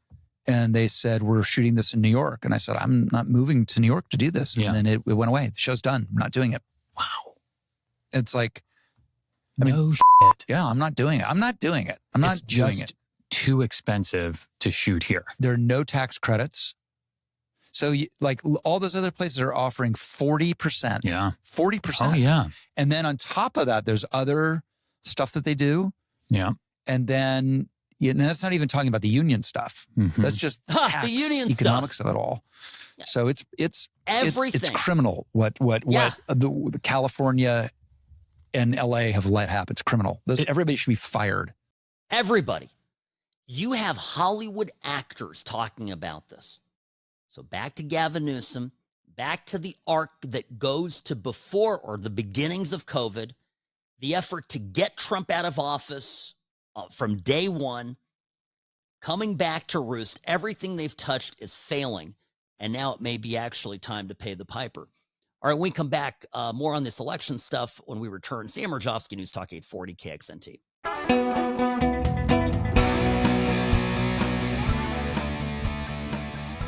Speaker 9: And they said, we're shooting this in New York. And I said, I'm not moving to New York to do this.
Speaker 10: Yeah.
Speaker 9: And then it went away. The show's done. I'm not doing it.
Speaker 10: Wow.
Speaker 9: It's like,
Speaker 10: No shit.
Speaker 9: yeah, I'm not doing it. I'm not doing it. I'm not
Speaker 10: It's
Speaker 9: doing
Speaker 10: just
Speaker 9: it.
Speaker 10: too expensive to shoot here.
Speaker 9: There are no tax credits. So like all those other places are offering 40%.
Speaker 10: Yeah.
Speaker 9: 40%.
Speaker 10: Oh, yeah.
Speaker 9: And then on top of that, there's other stuff that they do.
Speaker 10: Yeah.
Speaker 9: And then and that's not even talking about the union stuff.
Speaker 10: Mhm.
Speaker 9: That's just tax,
Speaker 1: the union
Speaker 9: economics of it all. So it's
Speaker 1: Everything.
Speaker 9: It's criminal what the California and LA have let happen. It's criminal. Everybody should be fired.
Speaker 1: Everybody. You have Hollywood actors talking about this. So back to Gavin Newsom, back to the arc that goes to before or the beginnings of COVID, the effort to get Trump out of office from day one, coming back to roost. Everything they've touched is failing, and now it may be actually time to pay the piper. All right, when we come back, more on this election stuff when we return. Sam Mirejovsky, News Talk 840 KXNT.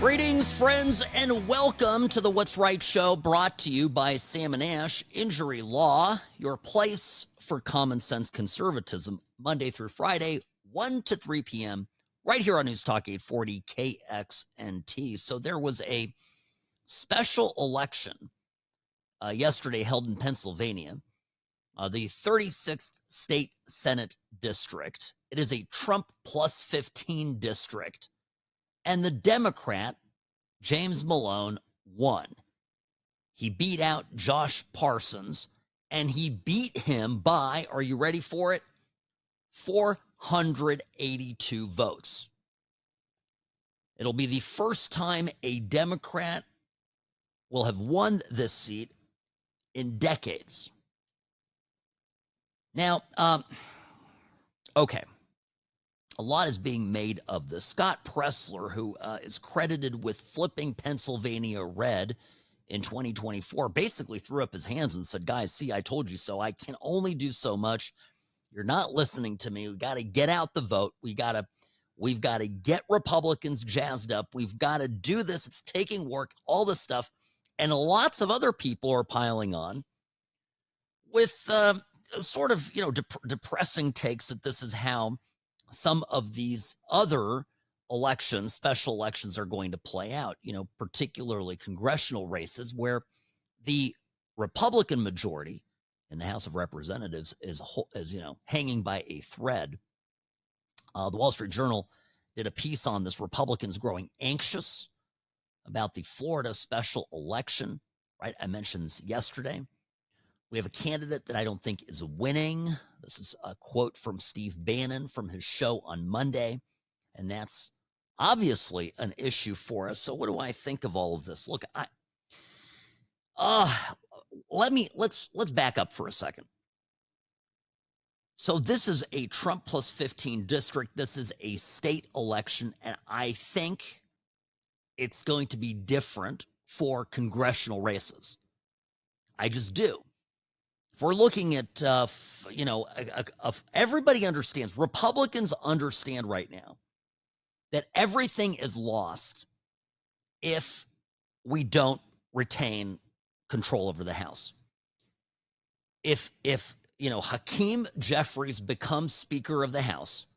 Speaker 1: Greetings, friends, and welcome to the What's Right show, brought to you by Sam & Ash Injury Law, your place for common sense conservatism, Monday through Friday, 1 to 3 p.m., right here on News Talk 840 KXNT. So there was a special election yesterday held in Pennsylvania, the 36th State Senate District. It is a Trump plus 15 district. And the Democrat, James Malone, won. He beat out Josh Parsons, and he beat him by, are you ready for it? 482 votes. It'll be the first time a Democrat will have won this seat in decades. Now, okay. A lot is being made of this. Scott Pressler, who is credited with flipping Pennsylvania red in 2024, basically threw up his hands and said, guys, see, I told you so. I can only do so much. You're not listening to me. We got to get out the vote. We've got to get Republicans jazzed up. We've got to do this. It's taking work, all this stuff. And lots of other people are piling on with sort of, depressing takes that this is how some of these other elections, special elections, are going to play out, particularly congressional races where the Republican majority in the House of Representatives is hanging by a thread. The Wall Street Journal did a piece on this, Republicans growing anxious about the Florida special election, right? I mentioned this yesterday. We have a candidate that I don't think is winning. This is a quote from Steve Bannon from his show on Monday, and that's obviously an issue for us. So what do I think of all of this? Look, let's back up for a second. So this is a Trump plus 15 district. This is a state election, and I think it's going to be different for congressional races. I just do. If we're looking at, everybody understands, Republicans understand right now that everything is lost if we don't retain control over the House. If Hakeem Jeffries becomes Speaker of the House,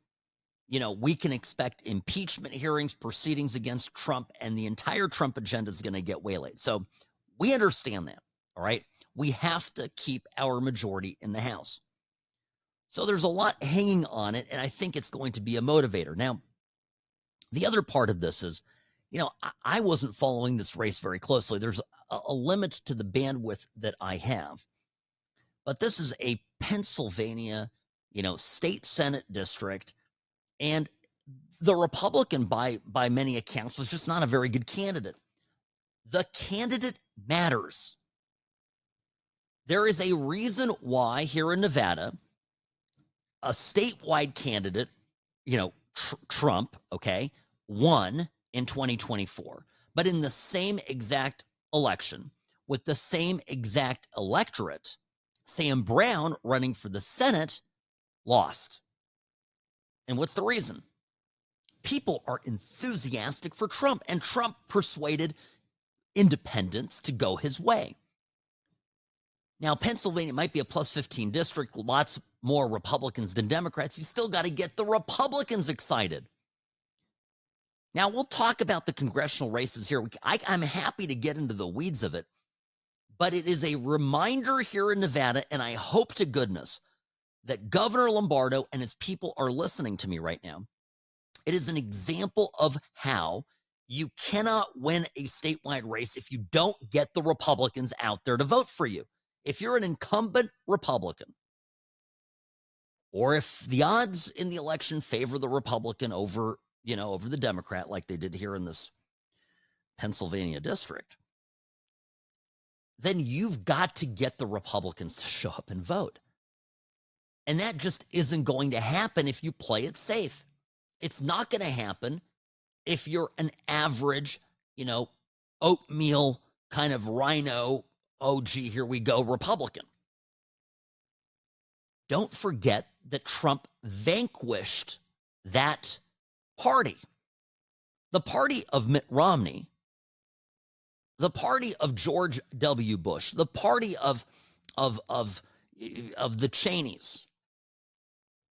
Speaker 1: we can expect impeachment hearings, proceedings against Trump, and the entire Trump agenda is going to get waylaid. So we understand that, all right? We have to keep our majority in the House. So there's a lot hanging on it, and I think it's going to be a motivator. Now, the other part of this is, I wasn't following this race very closely. There's a limit to the bandwidth that I have. But this is a Pennsylvania, state Senate district, and the Republican, by many accounts, was just not a very good candidate. The candidate matters. There is a reason why here in Nevada, a statewide candidate, Trump, okay, won in 2024. But in the same exact election, with the same exact electorate, Sam Brown running for the Senate lost. And what's the reason? People are enthusiastic for Trump, and Trump persuaded independents to go his way. Now, Pennsylvania might be a plus 15 district, lots more Republicans than Democrats. You still got to get the Republicans excited. Now, we'll talk about the congressional races here. I'm happy to get into the weeds of it, but it is a reminder here in Nevada, and I hope to goodness that Governor Lombardo and his people are listening to me right now. It is an example of how you cannot win a statewide race if you don't get the Republicans out there to vote for you. If you're an incumbent Republican, or if the odds in the election favor the Republican over the Democrat, like they did here in this Pennsylvania district, then you've got to get the Republicans to show up and vote. And that just isn't going to happen if you play it safe. It's not going to happen if you're an average, oatmeal kind of rhino, oh, gee, here we go, Republican. Don't forget that Trump vanquished that party. The party of Mitt Romney, the party of George W. Bush, the party of the Cheneys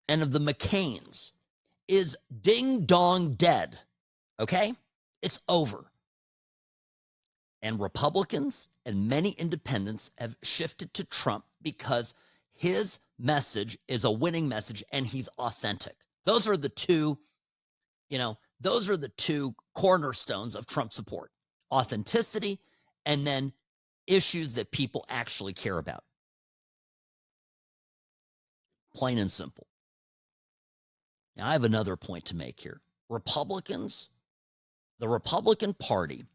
Speaker 1: and of the McCains is ding dong dead. Okay? It's over. And Republicans and many independents have shifted to Trump because his message is a winning message and he's authentic. Those are the two cornerstones of Trump support. Authenticity and then issues that people actually care about. Plain and simple. Now, I have another point to make here. The Republican Party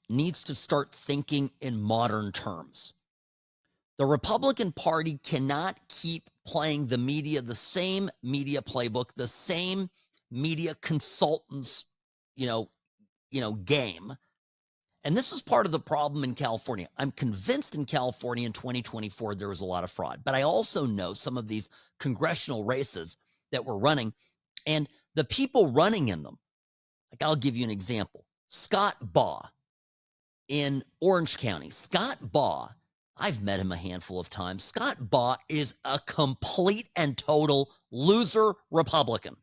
Speaker 1: needs to start thinking in modern terms. The Republican Party cannot keep playing the media, the same media playbook, the same media consultants, game. And this is part of the problem in California. I'm convinced in California in 2024 there was a lot of fraud. But I also know some of these congressional races that were running and the people running in them. Like, I'll give you an example. Scott Baugh in Orange County. Scott Baugh, I've met him a handful of times. Scott Baugh is a complete and total loser Republican.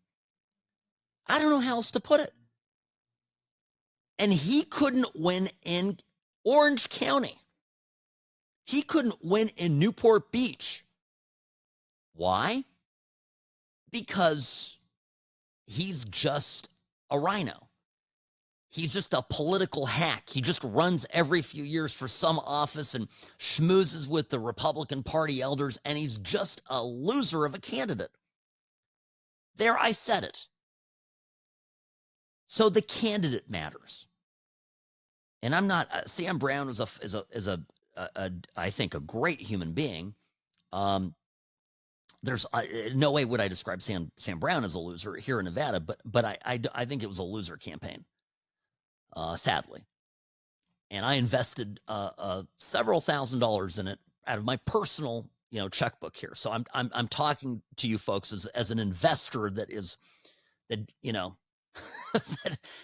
Speaker 1: I don't know how else to put it. And he couldn't win in Orange County. He couldn't win in Newport Beach. Why? Because he's just a rhino. He's just a political hack. He just runs every few years for some office and schmoozes with the Republican Party elders, and he's just a loser of a candidate. There, I said it. So the candidate matters. And I'm not, Sam Brown is I think a great human being. There's no way would I describe Sam Brown as a loser here in Nevada, but I think it was a loser campaign, sadly. And I invested several $1,000s in it out of my personal checkbook here. So I'm talking to you folks as an investor that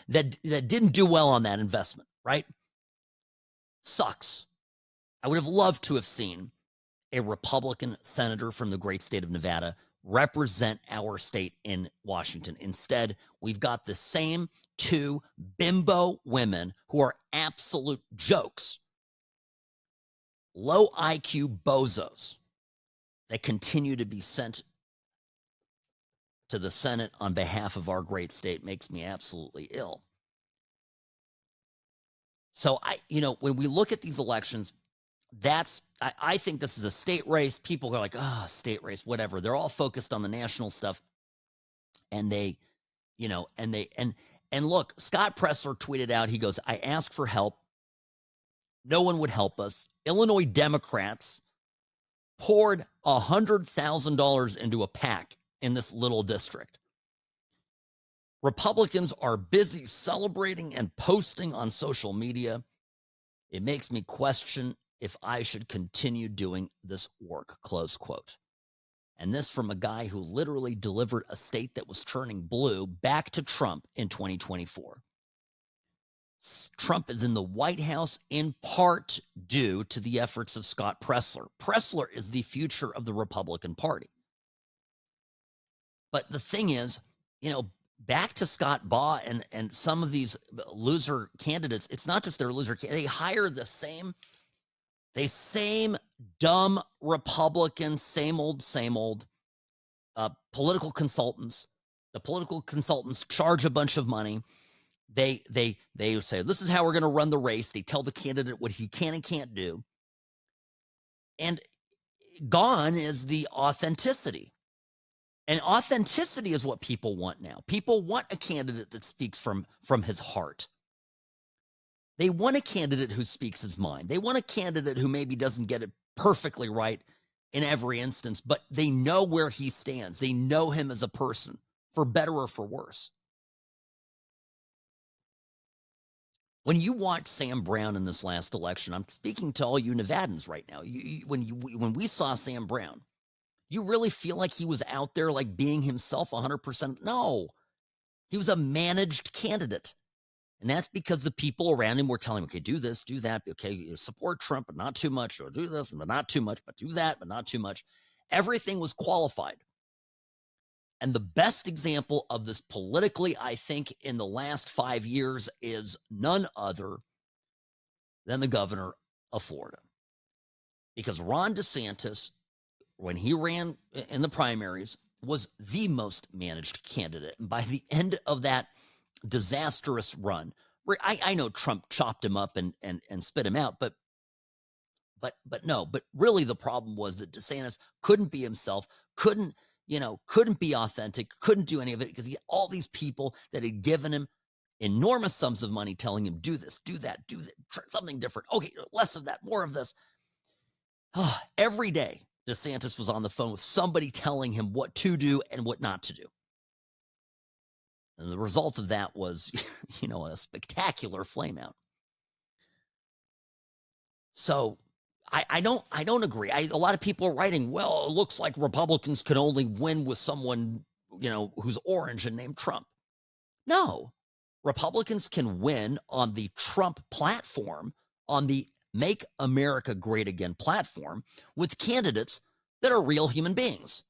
Speaker 1: that didn't do well on that investment, right? Sucks. I would have loved to have seen a Republican senator from the great state of Nevada represent our state in Washington. Instead, we've got the same two bimbo women who are absolute jokes, low IQ bozos that continue to be sent to the Senate on behalf of our great state. Makes me absolutely ill. So when we look at these elections, I think this is a state race. People are like, oh, state race, whatever. They're all focused on the national stuff. And and look, Scott Pressler tweeted out, he goes, I asked for help. No one would help us. Illinois Democrats poured $100,000 into a PAC in this little district. Republicans are busy celebrating and posting on social media. It makes me question if I should continue doing this work, close quote. And this from a guy who literally delivered a state that was turning blue back to Trump in 2024. Trump is in the White House in part due to the efforts of Scott Pressler. Pressler is the future of the Republican Party. But the thing is, back to Scott Baugh and some of these loser candidates, it's not just their loser, they hire the same dumb Republicans, same old political consultants. The political consultants charge a bunch of money. They say, this is how we're going to run the race. They tell the candidate what he can and can't do. And gone is the authenticity. And authenticity is what people want now. People want a candidate that speaks from his heart. They want a candidate who speaks his mind. They want a candidate who maybe doesn't get it perfectly right in every instance, but they know where he stands. They know him as a person, for better or for worse. When you watch Sam Brown in this last election, I'm speaking to all you Nevadans right now. When we saw Sam Brown, you really feel like he was out there like being himself 100%? No, he was a managed candidate. And that's because the people around him were telling him, okay, do this, do that. Okay, support Trump, but not too much. Or do this, but not too much. But do that, but not too much. Everything was qualified. And the best example of this politically, I think, in the last 5 years is none other than the governor of Florida. Because Ron DeSantis, when he ran in the primaries, was the most managed candidate. And by the end of that disastrous run, where I know Trump chopped him up and spit him out, but really the problem was that DeSantis couldn't be himself, couldn't be authentic, couldn't do any of it because he had all these people that had given him enormous sums of money telling him, do this, do that, something different. Okay, less of that, more of this. Every day, DeSantis was on the phone with somebody telling him what to do and what not to do. And the result of that was, a spectacular flameout. So I don't agree. A lot of people are writing, well, it looks like Republicans could only win with someone, who's orange and named Trump. No, Republicans can win on the Trump platform, on the Make America Great Again platform, with candidates that are real human beings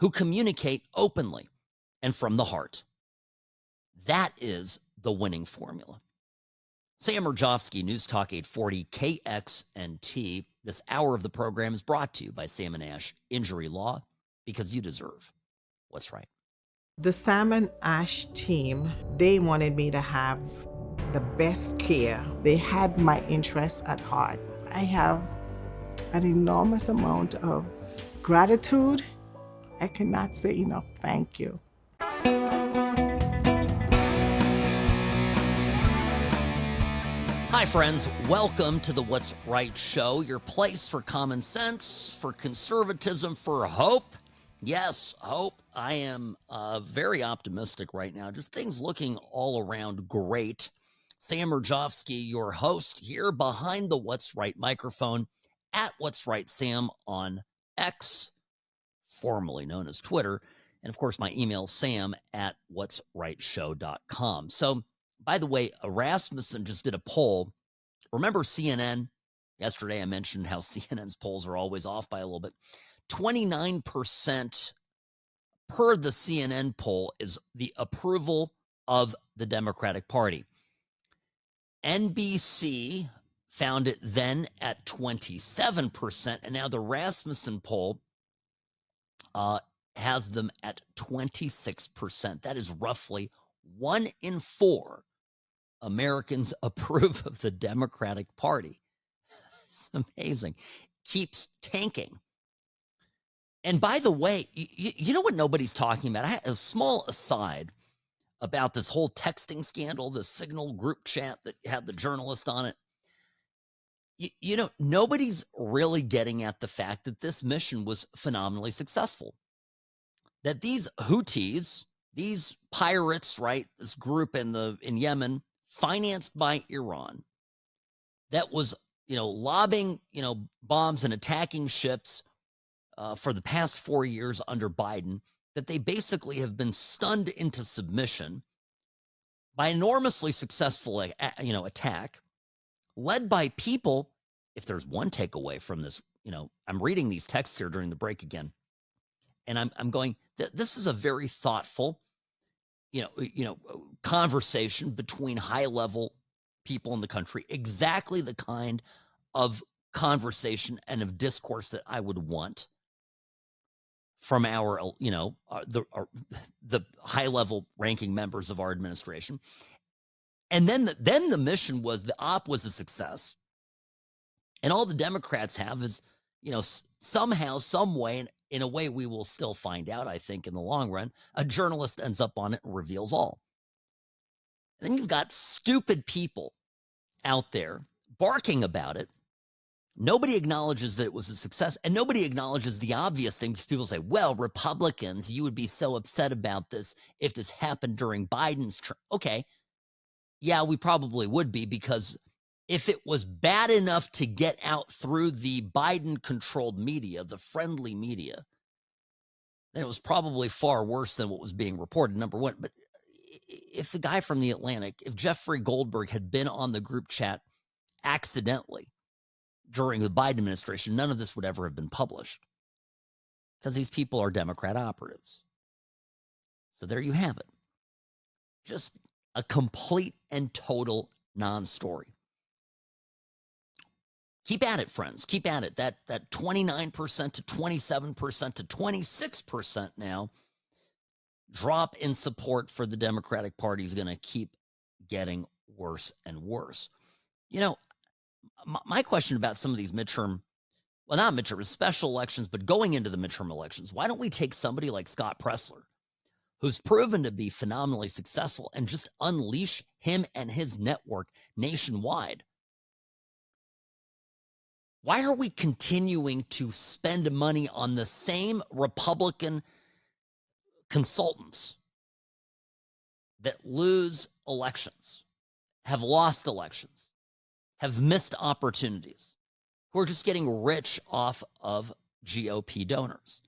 Speaker 1: who communicate openly and from the heart. That is the winning formula. Sam Mirejovsky, News Talk 840, KXNT. This hour of the program is brought to you by Sam & Ash Injury Law, because you deserve what's right.
Speaker 11: The Sam & Ash team, they wanted me to have the best care. They had my interests at heart. I have an enormous amount of gratitude. I cannot say enough thank you.
Speaker 1: Hi, friends. Welcome to the What's Right Show, your place for common sense, for conservatism, for hope. Yes, hope. I am very optimistic right now. Just things looking all around great. Sam Mirejovsky, your host here behind the What's Right microphone at What's Right Sam on X, formerly known as Twitter. And, of course, my email, sam@whatsrightshow.com. So, by the way, Rasmussen just did a poll. Remember CNN? Yesterday I mentioned how CNN's polls are always off by a little bit. 29% per the CNN poll is the approval of the Democratic Party. NBC found it then at 27%, and now the Rasmussen poll has them at 26%. That is roughly 1 in 4 Americans approve of the Democratic Party. It's amazing. Keeps tanking. And by the way, you know what nobody's talking about? I had a small aside about this whole texting scandal, the Signal group chat that had the journalist on it. You know, nobody's really getting at the fact that this mission was phenomenally successful. That these Houthis, these pirates, right, this group in Yemen, financed by Iran, that was, lobbing, bombs and attacking ships for the past 4 years under Biden, that they basically have been stunned into submission by an enormously successful, attack led by people. If there's one takeaway from this, I'm reading these texts here during the break again, and I'm going, this is a very thoughtful, conversation between high-level people in the country, exactly the kind of conversation and of discourse that I would want from our, the high-level ranking members of our administration. And then the mission was, the op was a success. And all the Democrats have is, somehow, some way, and in a way we will still find out, I think, in the long run, a journalist ends up on it and reveals all. And then you've got stupid people out there barking about it. Nobody acknowledges that it was a success, and nobody acknowledges the obvious thing, because people say, well, Republicans, you would be so upset about this if this happened during Biden's term. Okay, yeah, we probably would be, because if it was bad enough to get out through the Biden-controlled media, the friendly media, then it was probably far worse than what was being reported, number one. But if the guy from The Atlantic, if Jeffrey Goldberg had been on the group chat accidentally during the Biden administration, none of this would ever have been published, because these people are Democrat operatives. So there you have it. Just a complete and total non-story. Keep at it, friends. Keep at it. That 29% to 27% to 26% now drop in support for the Democratic Party is going to keep getting worse and worse. My question about some of these midterm, well, not midterm, special elections, but going into the midterm elections, why don't we take somebody like Scott Pressler, who's proven to be phenomenally successful, and just unleash him and his network nationwide? Why are we continuing to spend money on the same Republican consultants that lose elections, have lost elections, have missed opportunities, who are just getting rich off of GOP donors?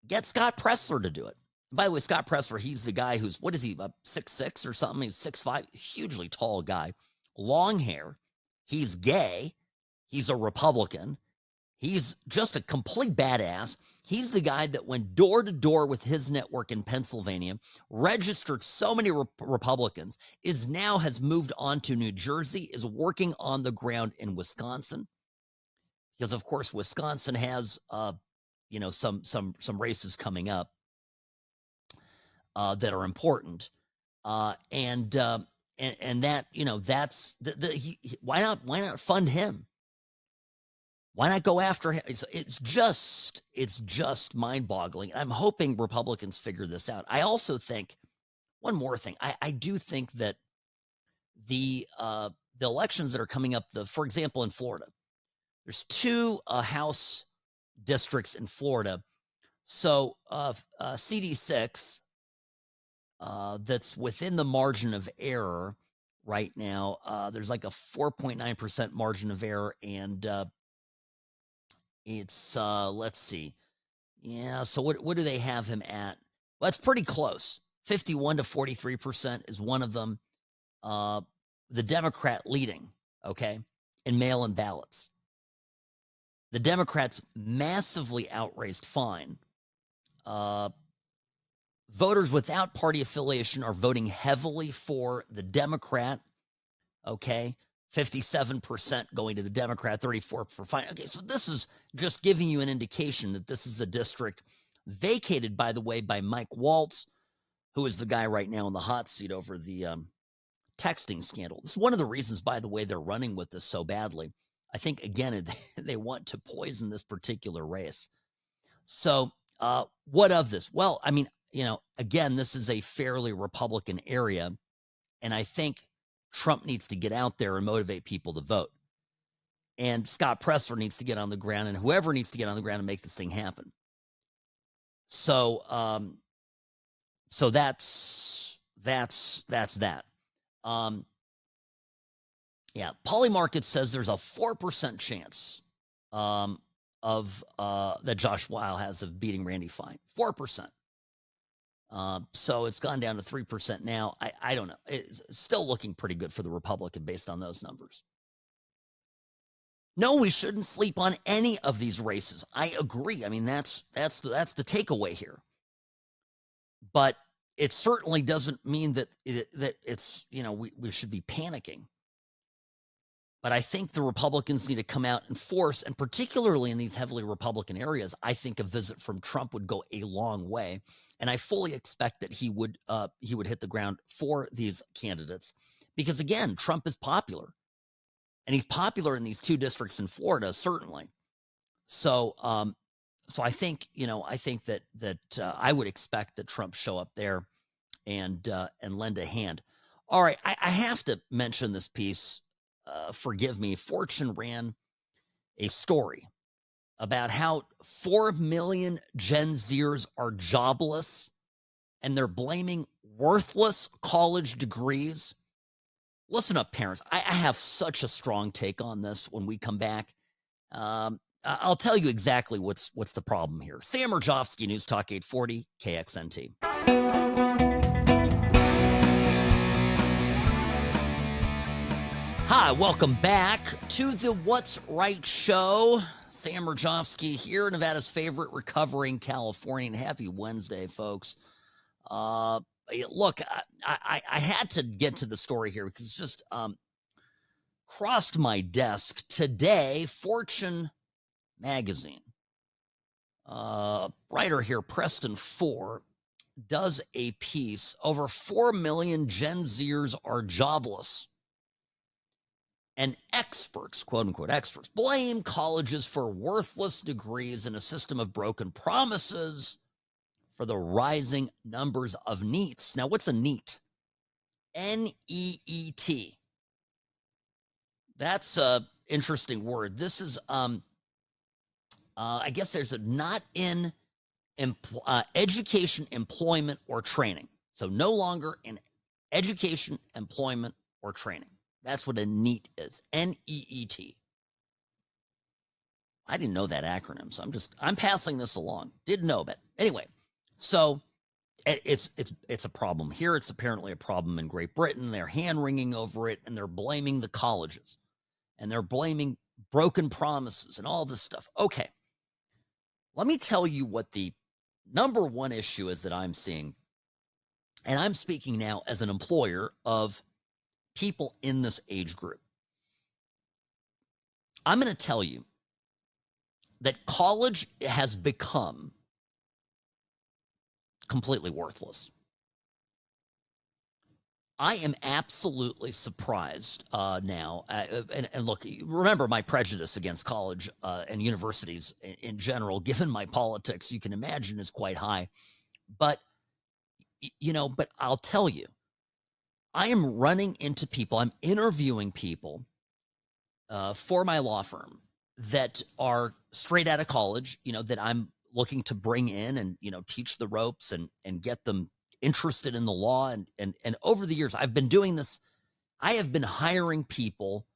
Speaker 1: Get Scott Pressler to do it. By the way, Scott Pressler, he's the guy who's, what is he, 6'6" or something? He's 6'5", hugely tall guy, long hair. He's gay. He's a Republican. He's just a complete badass. He's the guy that went door to door with his network in Pennsylvania, registered so many Republicans, has moved on to New Jersey, is working on the ground in Wisconsin. Because, of course, Wisconsin has, some races coming up that are important. And that, that's, why not fund him? Why not go after him? It's just mind-boggling. I'm hoping Republicans figure this out. I also think, one more thing, I do think that the elections that are coming up, for example, in Florida, there's 2 House districts in Florida. So CD6, that's within the margin of error right now. There's like a 4.9% margin of error, and it's, let's see. Yeah, so what do they have him at? Well, it's pretty close. 51 to 43% is one of them. The Democrat leading, okay, in mail-in ballots. The Democrats massively outraised fine. Voters without party affiliation are voting heavily for the Democrat, okay? 57% going to the Democrat, 34% for fine. Okay, so this is just giving you an indication that this is a district vacated, by the way, by Mike Waltz, who is the guy right now in the hot seat over the texting scandal. This is one of the reasons, by the way, they're running with this so badly. I think, again, they want to poison this particular race. So what of this? Well, I mean, again, this is a fairly Republican area, and I think Trump needs to get out there and motivate people to vote. And Scott Pressler needs to get on the ground, and whoever needs to get on the ground and make this thing happen. So, so that's that. Yeah, Polymarket says there's a 4% chance of that Josh Weil has of beating Randy Fine. 4%. So it's gone down to 3% now. I don't know. It's still looking pretty good for the Republican based on those numbers. No, we shouldn't sleep on any of these races. I agree. I mean, that's the takeaway here. But it certainly doesn't mean that it's, we should be panicking. But I think the Republicans need to come out and force, and particularly in these heavily Republican areas, I think a visit from Trump would go a long way. And I fully expect that he would hit the ground for these candidates because, again, Trump is popular. And he's popular in these 2 districts in Florida, certainly. So I think, that I would expect that Trump show up there and lend a hand. All right, I have to mention this piece. Forgive me. Fortune ran a story about how 4 million Gen-Zers are jobless, and they're blaming worthless college degrees. Listen up, parents. I have such a strong take on this when we come back. I'll tell you exactly what's the problem here. Sam Mirejovsky, News Talk 840, KXNT. Hi, welcome back to the What's Right show. Sam Mirejovsky here, Nevada's favorite recovering Californian. Happy Wednesday, folks. Look, I had to get to the story here because it's just crossed my desk today. Fortune magazine, writer here, Preston 4, does a piece. Over 4 million Gen-Zers are jobless. And experts, quote unquote experts, blame colleges for worthless degrees and a system of broken promises for the rising numbers of NEETs. Now, what's a NEET? N-E-E-T. That's an interesting word. This is, I guess there's a not in education, employment, or training. So no longer in education, employment, or training. That's what a NEET is. N-E-E-T. I didn't know that acronym, so I'm passing this along. Didn't know, but anyway. So it's a problem here. It's apparently a problem in Great Britain. They're hand-wringing over it, and they're blaming the colleges. And they're blaming broken promises and all this stuff. Okay. Let me tell you what the number one issue is that I'm seeing. And I'm speaking now as an employer of people in this age group. I'm going to tell you that college has become completely worthless. I am absolutely surprised now. And look, remember my prejudice against college and universities in general, given my politics, you can imagine is quite high. But, but I'll tell you, I am running into people, I'm interviewing people for my law firm that are straight out of college, that I'm looking to bring in and, teach the ropes and get them interested in the law. And over the years, I've been doing this. I have been hiring people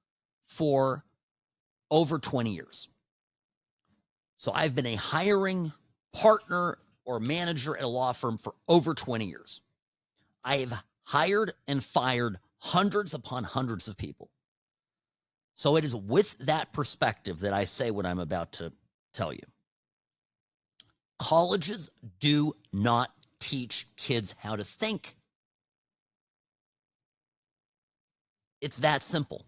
Speaker 1: for over 20 years. So I've been a hiring partner or manager at a law firm for over 20 years. I have hired and fired hundreds upon hundreds of people. So it is with that perspective that I say what I'm about to tell you. Colleges do not teach kids how to think. It's that simple.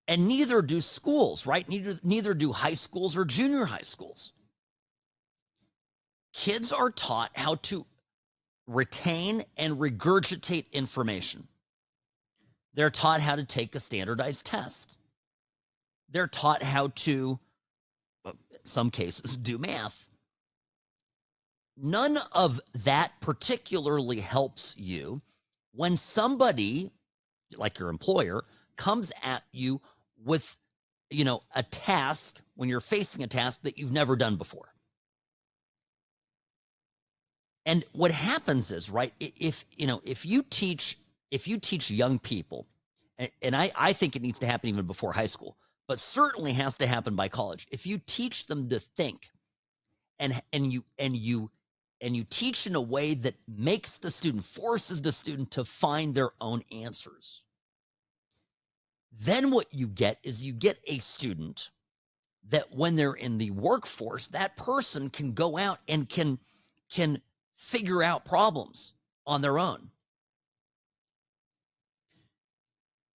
Speaker 1: And neither do schools, right? Neither do high schools or junior high schools. Kids are taught how to retain and regurgitate information. They're taught how to take a standardized test. They're taught how to, in some cases, do math. None of that particularly helps you when somebody, like your employer, comes at you with a task, when you're facing a task that you've never done before. And what happens is, right, if you teach young people, and I think it needs to happen even before high school, but certainly has to happen by college. If you teach them to think, and you teach in a way that makes the student, forces the student to find their own answers, then what you get is you get a student that when they're in the workforce, that person can go out and can figure out problems on their own.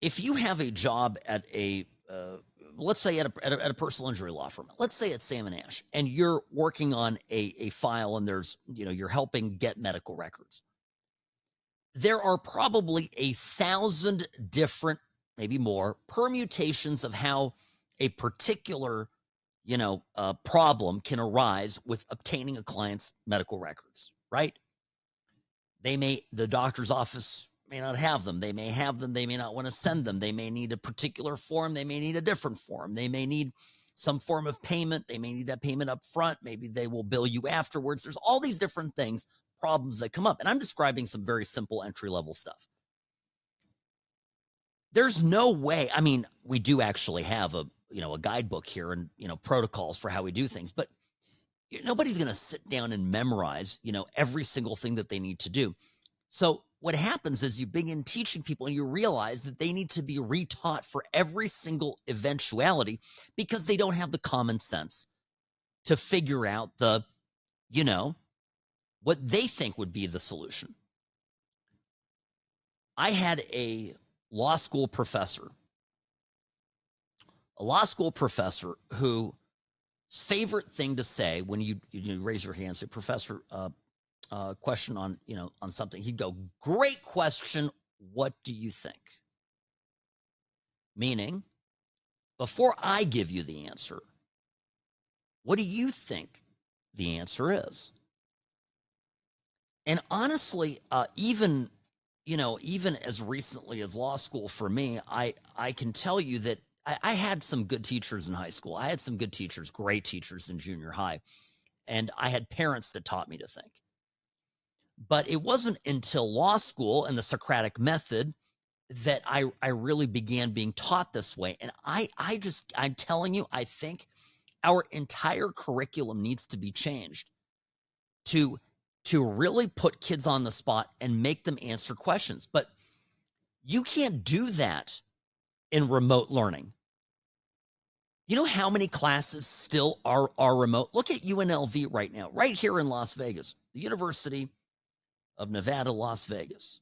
Speaker 1: If you have a job at a, let's say at a personal injury law firm, let's say at Sam & Ash, and you're working on a file and there's, you're helping get medical records. There are probably 1,000 different, maybe more, permutations of how a particular, problem can arise with obtaining a client's medical records, right? The doctor's office may not have them. They may have them. They may not want to send them. They may need a particular form. They may need a different form. They may need some form of payment. They may need that payment up front. Maybe they will bill you afterwards. There's all these different things, problems that come up. And I'm describing some very simple entry-level stuff. There's no way. I mean, we do actually have a guidebook here and, protocols for how we do things, but nobody's going to sit down and memorize, every single thing that they need to do. So what happens is you begin teaching people and you realize that they need to be retaught for every single eventuality because they don't have the common sense to figure out what they think would be the solution. I had a law school professor whose favorite thing to say when you raise your hand, say, "Professor, question on something," he'd go, "Great question. What do you think?" Meaning, before I give you the answer, what do you think the answer is? And honestly, even as recently as law school for me, I can tell you that I had some good teachers in high school. I had some good teachers, great teachers in junior high. And I had parents that taught me to think. But it wasn't until law school and the Socratic method that I really began being taught this way. And I'm telling you, I think our entire curriculum needs to be changed to really put kids on the spot and make them answer questions. But you can't do that in remote learning. You know how many classes still are remote? Look at UNLV right now, right here in Las Vegas, the University of Nevada, Las Vegas.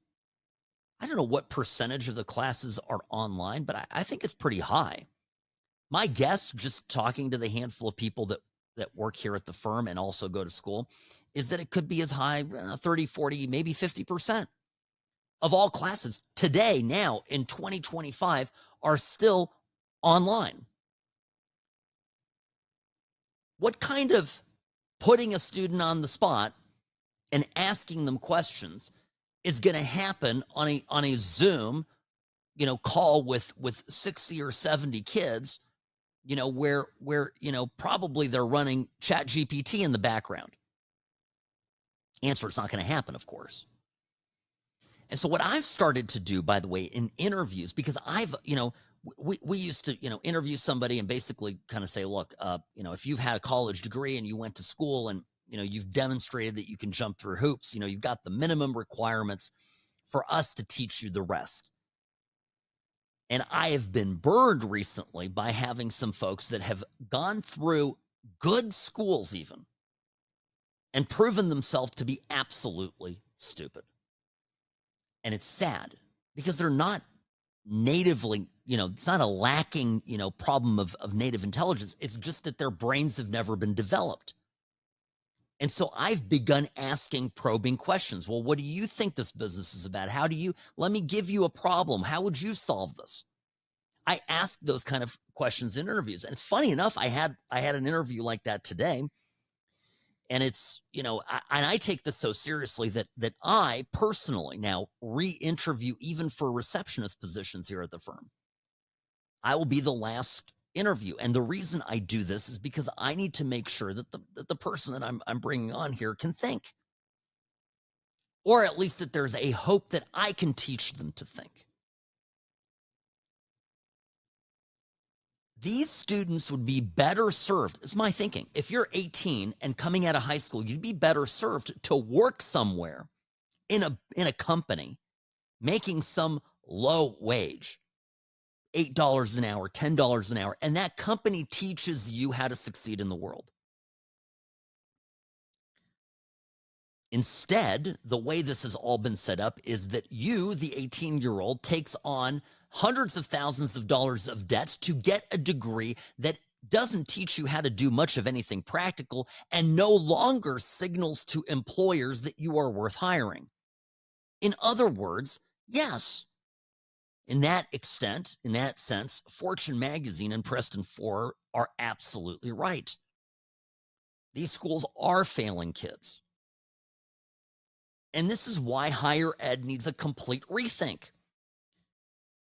Speaker 1: I don't know what percentage of the classes are online, but I think it's pretty high. My guess, just talking to the handful of people that work here at the firm and also go to school, is that it could be as high 30, 40, maybe 50% of all classes today, now in 2025, are still online. What kind of putting a student on the spot and asking them questions is going to happen on a Zoom, call with 60 or 70 kids, where probably they're running ChatGPT in the background? Answer, it's not going to happen, of course. And so what I've started to do, by the way, in interviews, because we used to, interview somebody and basically kind of say, look, if you've had a college degree and you went to school and, you've demonstrated that you can jump through hoops, you've got the minimum requirements for us to teach you the rest. And I have been burned recently by having some folks that have gone through good schools even and proven themselves to be absolutely stupid. And it's sad because they're not natively, it's not a lacking, problem of native intelligence. It's just that their brains have never been developed. And so I've begun asking probing questions. Well, what do you think this business is about? Let me give you a problem. How would you solve this? I ask those kind of questions in interviews. And it's funny enough, I had an interview like that today. And it's, and I take this so seriously that I personally now re-interview even for receptionist positions here at the firm. I will be the last interview. And the reason I do this is because I need to make sure that the person that I'm bringing on here can think. Or at least that there's a hope that I can teach them to think. These students would be better served, it's my thinking. If you're 18 and coming out of high school, you'd be better served to work somewhere in a company making some low wage, $8 an hour, $10 an hour, and that company teaches you how to succeed in the world. Instead, the way this has all been set up is that you, the 18-year-old, takes on hundreds of thousands of dollars of debt to get a degree that doesn't teach you how to do much of anything practical and no longer signals to employers that you are worth hiring. In other words, yes, in that extent, in that sense, Fortune magazine and Preston 4 are absolutely right. These schools are failing kids. And this is why higher ed needs a complete rethink.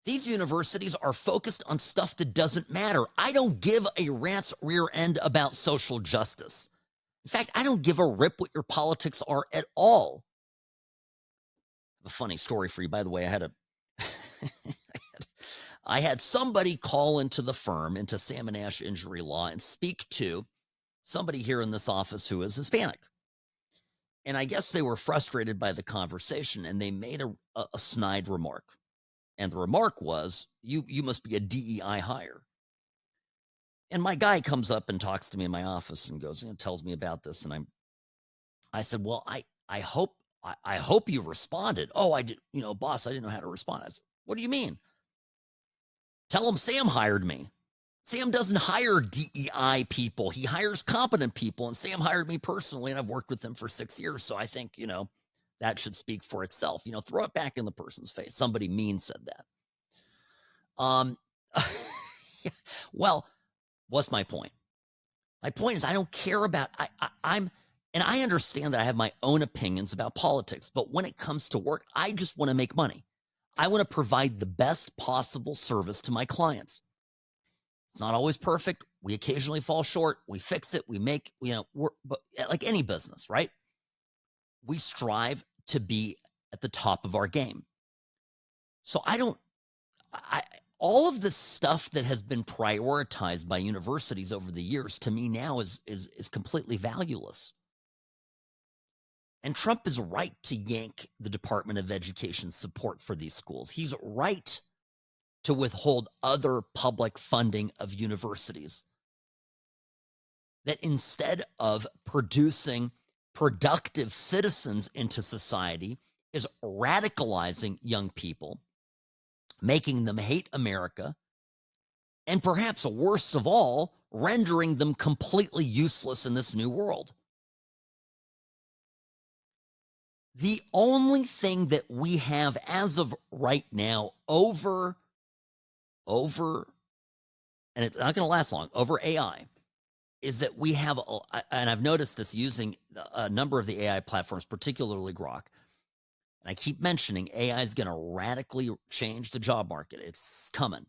Speaker 1: These universities are focused on stuff that doesn't matter. I don't give a rat's rear end about social justice. In fact, I don't give a rip what your politics are at all. A funny story for you, by the way. I had somebody call into the firm, into Sam & Ash Injury Law, and speak to somebody here in this office who is Hispanic. And I guess they were frustrated by the conversation, and they made a snide remark. And the remark was, you must be a DEI hire. And my guy comes up and talks to me in my office and goes, tells me about this. And I said, well, I hope you responded. Oh, I did, boss, I didn't know how to respond. I said, what do you mean? Tell him Sam hired me. Sam doesn't hire DEI people. He hires competent people. And Sam hired me personally, and I've worked with him for 6 years. So I think, that should speak for itself. Throw it back in the person's face. Somebody mean said that. Well, what's my point? My point is I don't care about, and I understand that I have my own opinions about politics, but when it comes to work, I just want to make money. I want to provide the best possible service to my clients. It's not always perfect. We occasionally fall short. We fix it. We make, but like any business, right? We strive to be at the top of our game. So all of the stuff that has been prioritized by universities over the years, to me now is completely valueless. And Trump is right to yank the Department of Education's support for these schools. He's right to withhold other public funding of universities. That instead of producing productive citizens into society, is radicalizing young people, making them hate America, and perhaps worst of all, rendering them completely useless in this new world. The only thing that we have as of right now over, and it's not going to last long, over AI, is that we have, and I've noticed this using a number of the AI platforms, particularly Grok, and I keep mentioning AI is going to radically change the job market. It's coming.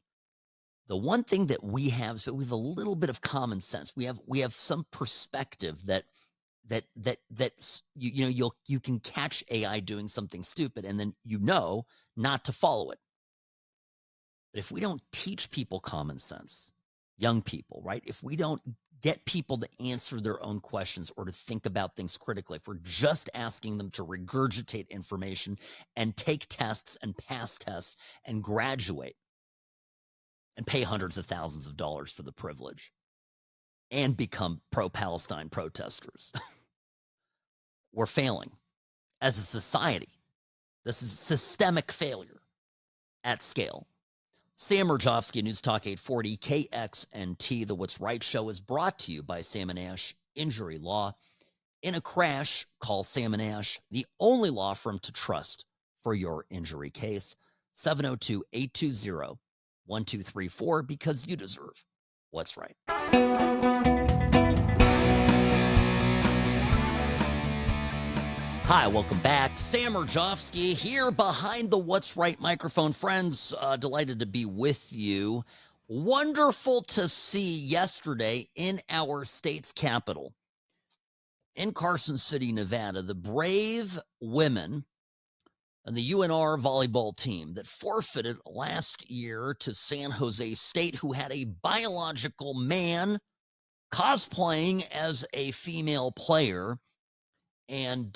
Speaker 1: The one thing that we have is that we have a little bit of common sense. We have some perspective that's you can catch AI doing something stupid and then not to follow it. But if we don't teach people common sense, young people, right? If we don't get people to answer their own questions or to think about things critically, if we're just asking them to regurgitate information and take tests and pass tests and graduate and pay hundreds of thousands of dollars for the privilege and become pro-Palestine protesters, we're failing as a society. This is systemic failure at scale. Sam Mirejovsky, News Talk 840, KXNT. The What's Right show is brought to you by Sam & Ash Injury Law. In a crash, call Sam & Ash, the only law firm to trust for your injury case. 702-820-1234, because you deserve what's right. Hi, welcome back. Sam Mirejovsky here behind the What's Right microphone. Friends, delighted to be with you. Wonderful to see yesterday in our state's capital, in Carson City, Nevada, the brave women and the UNR volleyball team that forfeited last year to San Jose State, who had a biological man cosplaying as a female player. And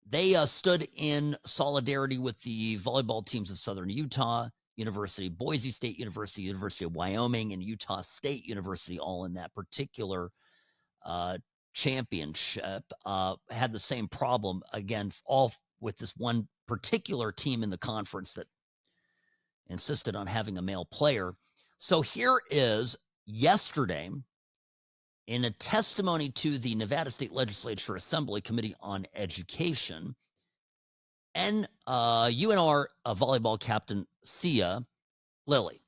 Speaker 1: they stood in solidarity with the volleyball teams of Southern Utah, University of Boise State University, University of Wyoming, and Utah State University, all in that particular championship. Had the same problem, again, all with this one particular team in the conference that insisted on having a male player. So here is yesterday, in a testimony to the Nevada State Legislature Assembly Committee on Education, and UNR volleyball captain Sia Lilly.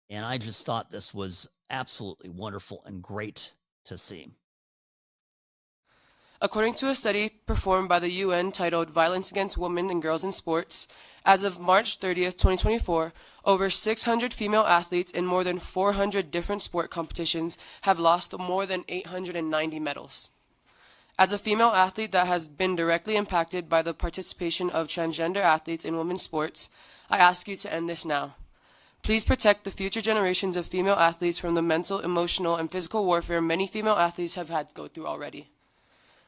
Speaker 1: And I just thought this was absolutely wonderful and great to see.
Speaker 12: According to a study performed by the UN titled Violence Against Women and Girls in Sports, as of March 30th, 2024, over 600 female athletes in more than 400 different sport competitions have lost more than 890 medals. As a female athlete that has been directly impacted by the participation of transgender athletes in women's sports, I ask you to end this now. Please protect the future generations of female athletes from the mental, emotional, and physical warfare many female athletes have had to go through already.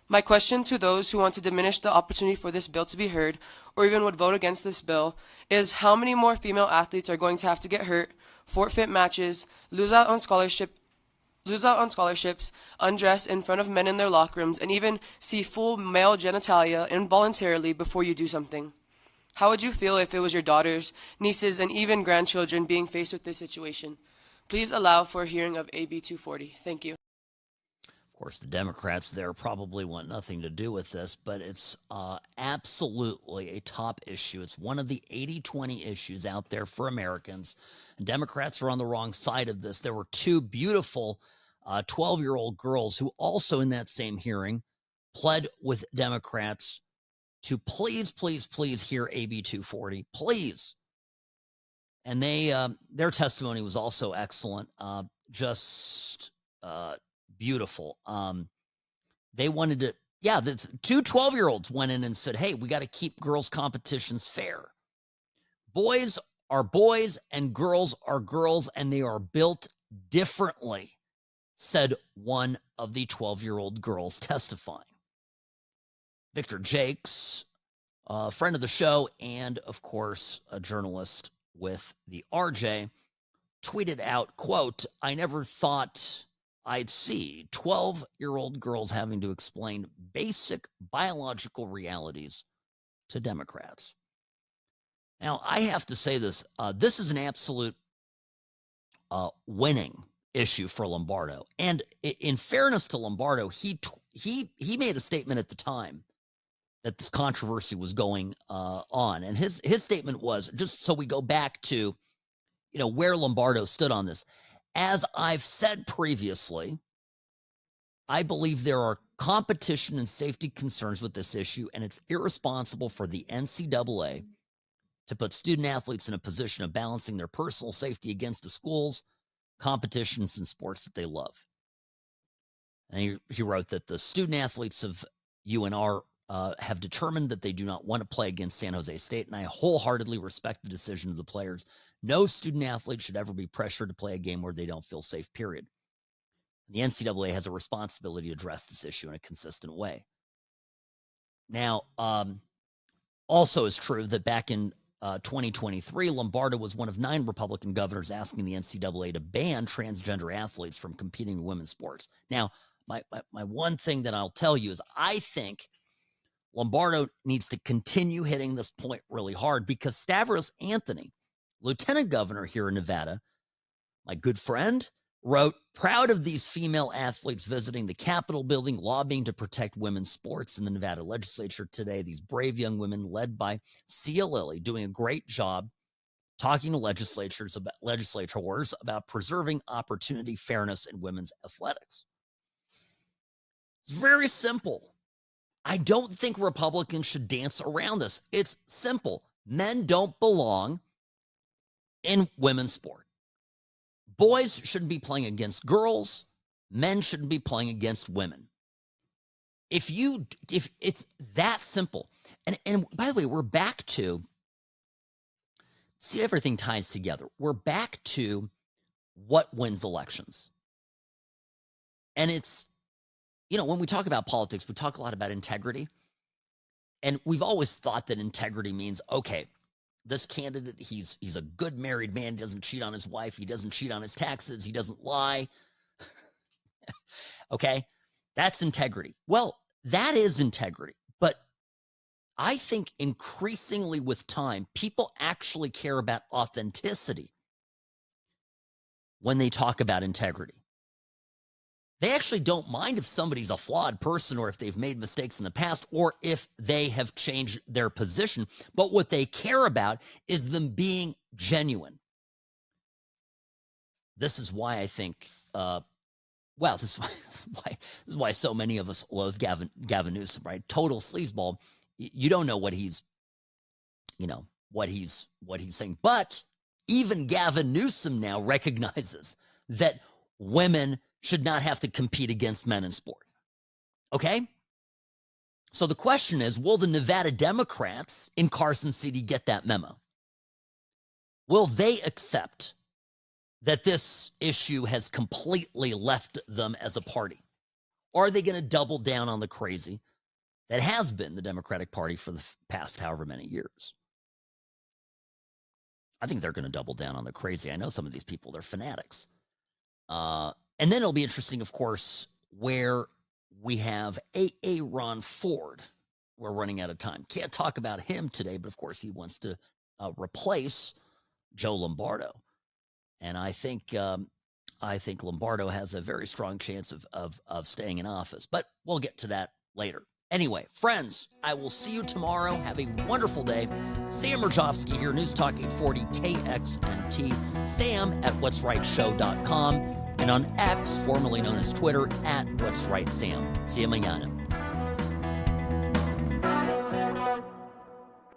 Speaker 12: My question to those who want to diminish the opportunity for this bill to be heard, or even would vote against this bill, is how many more female athletes are going to have to get hurt, forfeit matches, lose out on scholarships, undress in front of men in their locker rooms, and even see full male genitalia involuntarily before you do something? How would you feel if it was your daughters, nieces, and even grandchildren being faced with this situation? Please allow for a hearing of AB 240. Thank you.
Speaker 1: Of course, the Democrats there probably want nothing to do with this, but it's absolutely a top issue. It's one of the 80-20 issues out there for Americans. And Democrats are on the wrong side of this. There were two beautiful 12-year-old girls who also in that same hearing pled with Democrats to please, please, please hear AB 240, please. And their testimony was also excellent, just beautiful. They wanted to, the two 12-year-olds went in and said, hey, we got to keep girls' competitions fair. Boys are boys and girls are girls, and they are built differently, said one of the 12-year-old girls testifying. Victor Jakes, a friend of the show and, of course, a journalist with the RJ, tweeted out, quote, I never thought I'd see 12-year-old girls having to explain basic biological realities to Democrats. Now, I have to say this. This is an absolute winning issue for Lombardo. And in fairness to Lombardo, he made a statement at the time that this controversy was going on. And his statement was, just so we go back to, where Lombardo stood on this. As I've said previously, I believe there are competition and safety concerns with this issue, and it's irresponsible for the NCAA to put student athletes in a position of balancing their personal safety against the school's competitions and sports that they love. And he wrote that the student athletes of UNR have determined that they do not want to play against San Jose State, and I wholeheartedly respect the decision of the players. No student athlete should ever be pressured to play a game where they don't feel safe, period. The NCAA has a responsibility to address this issue in a consistent way. Now, also is true that back in 2023, Lombardo was one of 9 Republican governors asking the NCAA to ban transgender athletes from competing in women's sports. Now, my one thing that I'll tell you is I think Lombardo needs to continue hitting this point really hard, because Stavros Anthony, lieutenant governor here in Nevada, my good friend, wrote, proud of these female athletes visiting the Capitol building, lobbying to protect women's sports in the Nevada legislature today. These brave young women led by Sia Lilly doing a great job talking to legislators about preserving opportunity, fairness in women's athletics. It's very simple. I don't think Republicans should dance around this. It's simple. Men don't belong in women's sport. Boys shouldn't be playing against girls. Men shouldn't be playing against women. If it's that simple. And by the way, we're back to, see, everything ties together. We're back to what wins elections. And it's, when we talk about politics, we talk a lot about integrity. And we've always thought that integrity means, okay, this candidate, he's a good married man. He doesn't cheat on his wife. He doesn't cheat on his taxes. He doesn't lie. Okay, that's integrity. Well, that is integrity. But I think increasingly with time, people actually care about authenticity when they talk about integrity. They actually don't mind if somebody's a flawed person or if they've made mistakes in the past or if they have changed their position. But what they care about is them being genuine. This is why I think, this is why so many of us loathe Gavin Newsom, right? Total sleazeball. You don't know what he's saying. But even Gavin Newsom now recognizes that women should not have to compete against men in sport. Okay? So the question is, will the Nevada Democrats in Carson City get that memo? Will they accept that this issue has completely left them as a party? Or are they going to double down on the crazy that has been the Democratic Party for the past however many years? I think they're going to double down on the crazy. I know some of these people, they're fanatics. And then it'll be interesting, of course, where we have Ron Ford. We're running out of time. Can't talk about him today, but of course he wants to replace Joe Lombardo. And I think Lombardo has a very strong chance of staying in office. But we'll get to that later. Anyway, friends, I will see you tomorrow. Have a wonderful day. Sam Mirejovsky here, News Talk 840 KXNT. Sam at what'srightshow.com. And on X, formerly known as Twitter, at What's Right Sam. See you mañana.